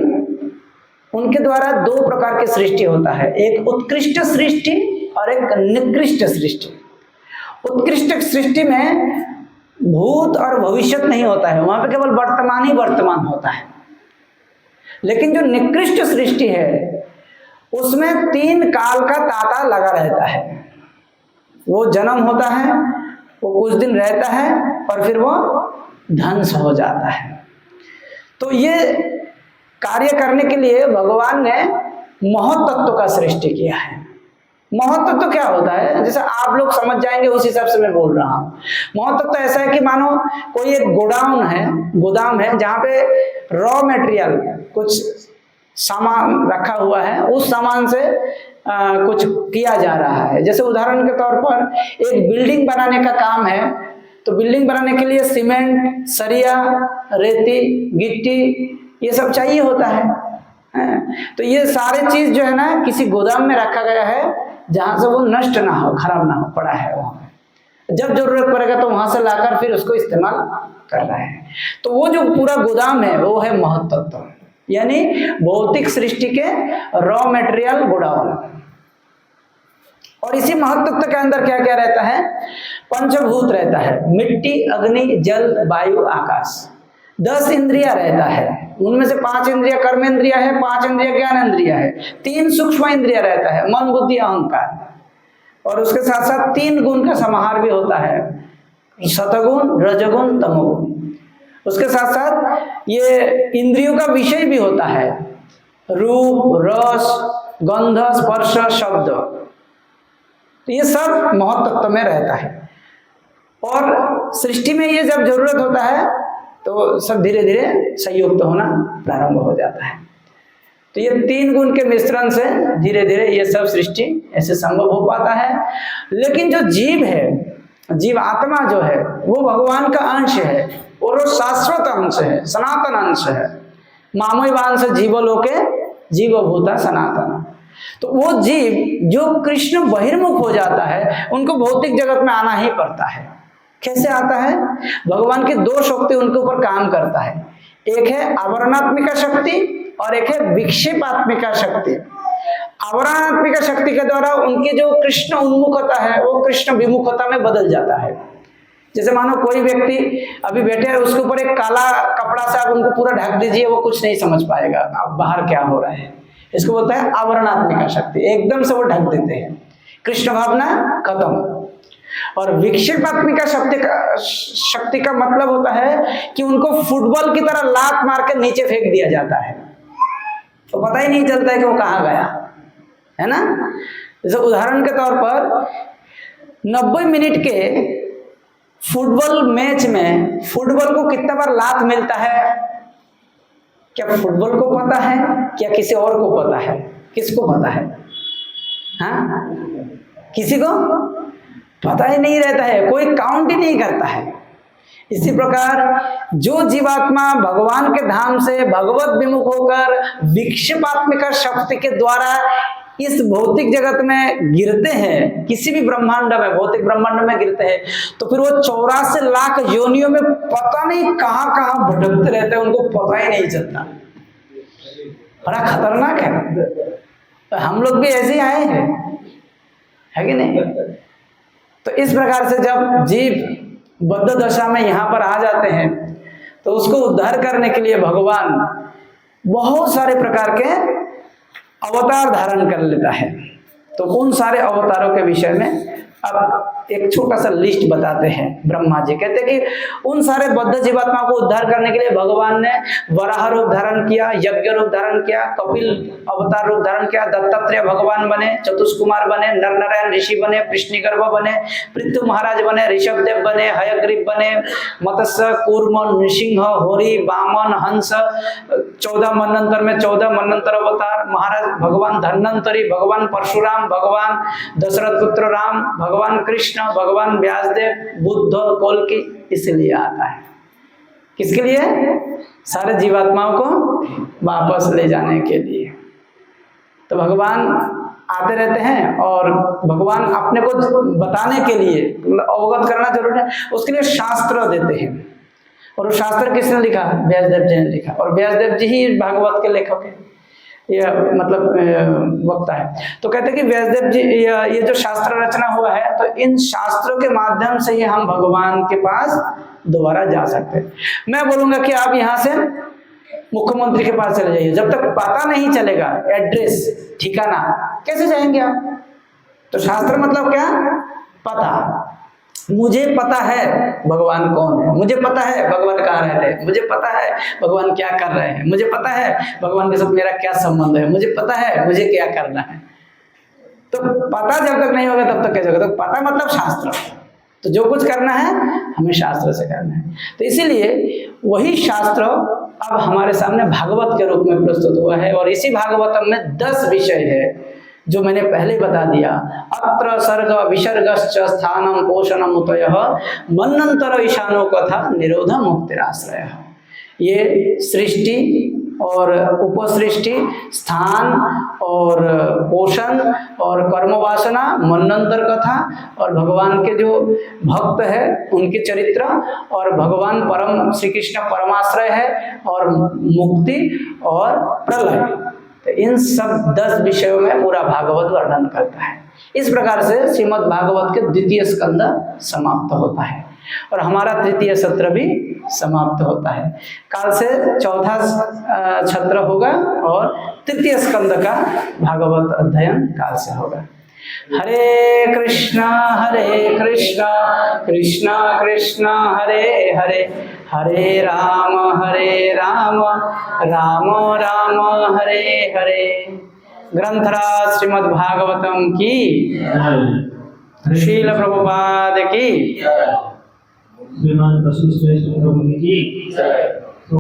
उनके द्वारा 2 प्रकार की सृष्टि होता है, एक उत्कृष्ट सृष्टि और एक निकृष्ट सृष्टि। उत्कृष्ट सृष्टि में भूत और भविष्य नहीं होता है, वहां पे केवल वर्तमान ही वर्तमान होता है। लेकिन जो निकृष्ट सृष्टि है उसमें 3 काल का तांता लगा रहता है। वो जन्म होता है, वो कुछ दिन रहता है, और फिर वो ध्वंस हो जाता है। तो ये कार्य करने के लिए भगवान ने महत्त्व का सृष्टि किया है। महत्त्व तो क्या होता है, जैसे आप लोग समझ जाएंगे उस हिसाब से मैं बोल रहा हूँ। महत्त्व तो ऐसा है कि मानो कोई एक गोदाम है जहाँ पे रॉ मटेरियल कुछ सामान रखा हुआ है, उस सामान से कुछ किया जा रहा है। जैसे उदाहरण के तौर पर एक बिल्डिंग बनाने का काम है, तो बिल्डिंग बनाने के लिए सीमेंट, सरिया, रेती, गिट्टी ये सब चाहिए होता है। तो ये सारे चीज जो है ना किसी गोदाम में रखा गया है जहां से वो नष्ट ना हो, खराब ना हो, पड़ा है वहां पे। जब जरूरत पड़ेगा तो वहां से लाकर फिर उसको इस्तेमाल कर रहा है। तो वो जो पूरा गोदाम है वो है महत्त्व, यानी भौतिक सृष्टि के रॉ मटेरियल गोडाउन। और इसी महत्त्व के अंदर क्या क्या रहता है? पंचभूत रहता है, मिट्टी, अग्नि, जल, वायु, आकाश। 10 इंद्रिया रहता है, उनमें से 5 इंद्रिया कर्म इंद्रिया है, 5 इंद्रिया ज्ञान इंद्रिया है, 3 सूक्ष्म इंद्रिया रहता है, मन, बुद्धि, अहंकार, और उसके साथ साथ 3 गुण का समाहार भी होता है, सतगुण, रजगुण, तमोगुण। उसके साथ साथ ये इंद्रियों का विषय भी होता है, रूप, रस, गंध, स्पर्श, शब्द, तो ये सब महत्त्व में रहता है। और सृष्टि में ये जब जरूरत होता है तो सब धीरे धीरे संयुक्त होना प्रारंभ हो जाता है। तो ये 3 गुण के मिश्रण से धीरे धीरे ये सब सृष्टि ऐसे संभव हो पाता है। लेकिन जो जीव है, जीव आत्मा जो है, वो भगवान का अंश है और वो शाश्वत अंश है, सनातन अंश है। मामोवांश जीवलोके जीवभूता सनातन। तो वो जीव जो कृष्ण बहिर्मुख हो जाता है, उनको भौतिक जगत में आना ही पड़ता है। कैसे आता है? भगवान की 2 शक्ति उनके ऊपर काम करता है, एक है आवरणात्मिका शक्ति और एक है विक्षेपात्मिका शक्ति। आवरणात्मिका शक्ति के द्वारा उनकी जो कृष्ण उन्मुखता है वो कृष्ण विमुखता में बदल जाता है। जैसे मानो कोई व्यक्ति अभी बैठे है, उसके ऊपर एक काला कपड़ा से आप उनको पूरा ढक दीजिए, वो कुछ नहीं समझ पाएगा अब बाहर क्या हो रहा है। इसको बोलता है आवरणात्मिका शक्ति, एकदम से वो ढक देते हैं, कृष्ण भावना खत्म। और विक्षेपात्मिका शक्ति का मतलब होता है कि उनको फुटबॉल की तरह लात मार के नीचे फेंक दिया जाता है, तो पता ही नहीं चलता है कि वो कहाँ गया, है ना। जैसे उदाहरण के तौर पर 90 मिनट के फुटबॉल मैच में फुटबॉल को कितना बार लात मिलता है, क्या फुटबॉल को पता है, क्या किसी और को पता है? किसको पता है? हाँ, किसी को पता ही नहीं रहता है, कोई काउंट ही नहीं करता है। इसी प्रकार जो जीवात्मा भगवान के धाम से भगवत विमुख होकर विक्षेपात्मिका शक्ति के द्वारा इस भौतिक जगत में गिरते हैं, किसी भी ब्रह्मांड में, भौतिक ब्रह्मांड में गिरते हैं, तो फिर वो 84 लाख योनियों में पता नहीं कहां कहां भटकते रहते हैं, उनको पता ही नहीं चलता। बड़ा खतरनाक है। हम लोग भी ऐसे ही आए हैं, है कि नहीं? तो इस प्रकार से जब जीव बद्ध दशा में यहाँ पर आ जाते हैं तो उसको उद्धार करने के लिए भगवान बहुत सारे प्रकार के अवतार धारण कर लेता है। तो उन सारे अवतारों के विषय में अब एक छोटा सा लिस्ट बताते हैं। ब्रह्मा जी कहते हैं कि उन सारे बद्ध जीवात्मा को उद्धार करने के लिए भगवान ने वराह रूप धारण किया, यज्ञ रूप धारण किया, कपिल अवतार रूप धारण किया, दत्तात्रेय भगवान बने, चतुष्कुमार बने, नर नारायण ऋषि बने, कृष्णिगर्भ बने, पृथु महाराज बने, ऋषभदेव बने, हयग्रीव बने, मत्स्य, कूर्म, नृसिंह, होरी, वामन, हंस, 14 मनंतर में 14 मनंतर अवतार, महाराज भगवान धन्वंतरी, भगवान परशुराम, भगवान दशरथ पुत्र राम, भगवान कृष्ण, भगवान व्यासदेव, बुद्ध, कल्कि, इसलिए आता है। किसके लिए? सारे जीवात्माओं को वापस ले जाने के लिए। तो भगवान आते रहते हैं और भगवान अपने को बताने के लिए, अवगत करना जरूरी है, उसके लिए शास्त्र देते हैं। और वो शास्त्र किसने लिखा? व्यासदेव जी ने लिखा। और व्यासदेव जी ही भागवत के लेखक है, यह मतलब वक्ता है। तो कहते हैं कि व्यासदेव जी ये जो शास्त्र रचना हुआ है, तो इन शास्त्रों के माध्यम से ही हम भगवान के पास दोबारा जा सकते हैं। मैं बोलूंगा कि आप यहाँ से मुख्यमंत्री के पास चले जाइए, जब तक पता नहीं चलेगा एड्रेस, ठिकाना, कैसे जाएंगे आप? तो शास्त्र मतलब क्या? पता। मुझे पता है भगवान कौन है, मुझे पता है भगवान कहाँ रहते हैं, मुझे पता है भगवान क्या कर रहे हैं, मुझे पता है भगवान के साथ मेरा क्या संबंध है, मुझे पता है मुझे क्या करना है। तो पता जब तक नहीं होगा तब तक कैसे होगा? तो पता मतलब शास्त्र। तो जो कुछ करना है हमें शास्त्र से करना है। तो इसीलिए वही शास्त्र अब हमारे सामने भागवत के रूप में प्रस्तुत हुआ है। और इसी भागवतम में 10 विषय है जो मैंने पहले बता दिया। अत्र सर्ग विसर्गश्च स्थानम पोषणम उतयः मन्वंतर ईशानो कथा निरोध मुक्तिराश्रय। ये सृष्टि और उपसृष्टि, स्थान और पोषण और कर्म वासना, मन्वंतर कथा और भगवान के जो भक्त है उनके चरित्र और भगवान परम श्री कृष्ण परमाश्रय है और मुक्ति और प्रलय। तो इन सब 10 विषयों में पूरा भागवत वर्णन करता है। इस प्रकार से श्रीमद् भागवत के द्वितीय स्कंद समाप्त होता है और हमारा तृतीय सत्र भी समाप्त होता है। काल से चौथा सत्र होगा और तृतीय स्कंद का भागवत अध्ययन काल से होगा। हरे कृष्णा कृष्णा कृष्णा हरे हरे, हरे राम राम राम हरे हरे। ग्रंथराज श्रीमद् भागवतम की, श्रील प्रभुपाद की, श्रीमान वशिष्ठ प्रभु की।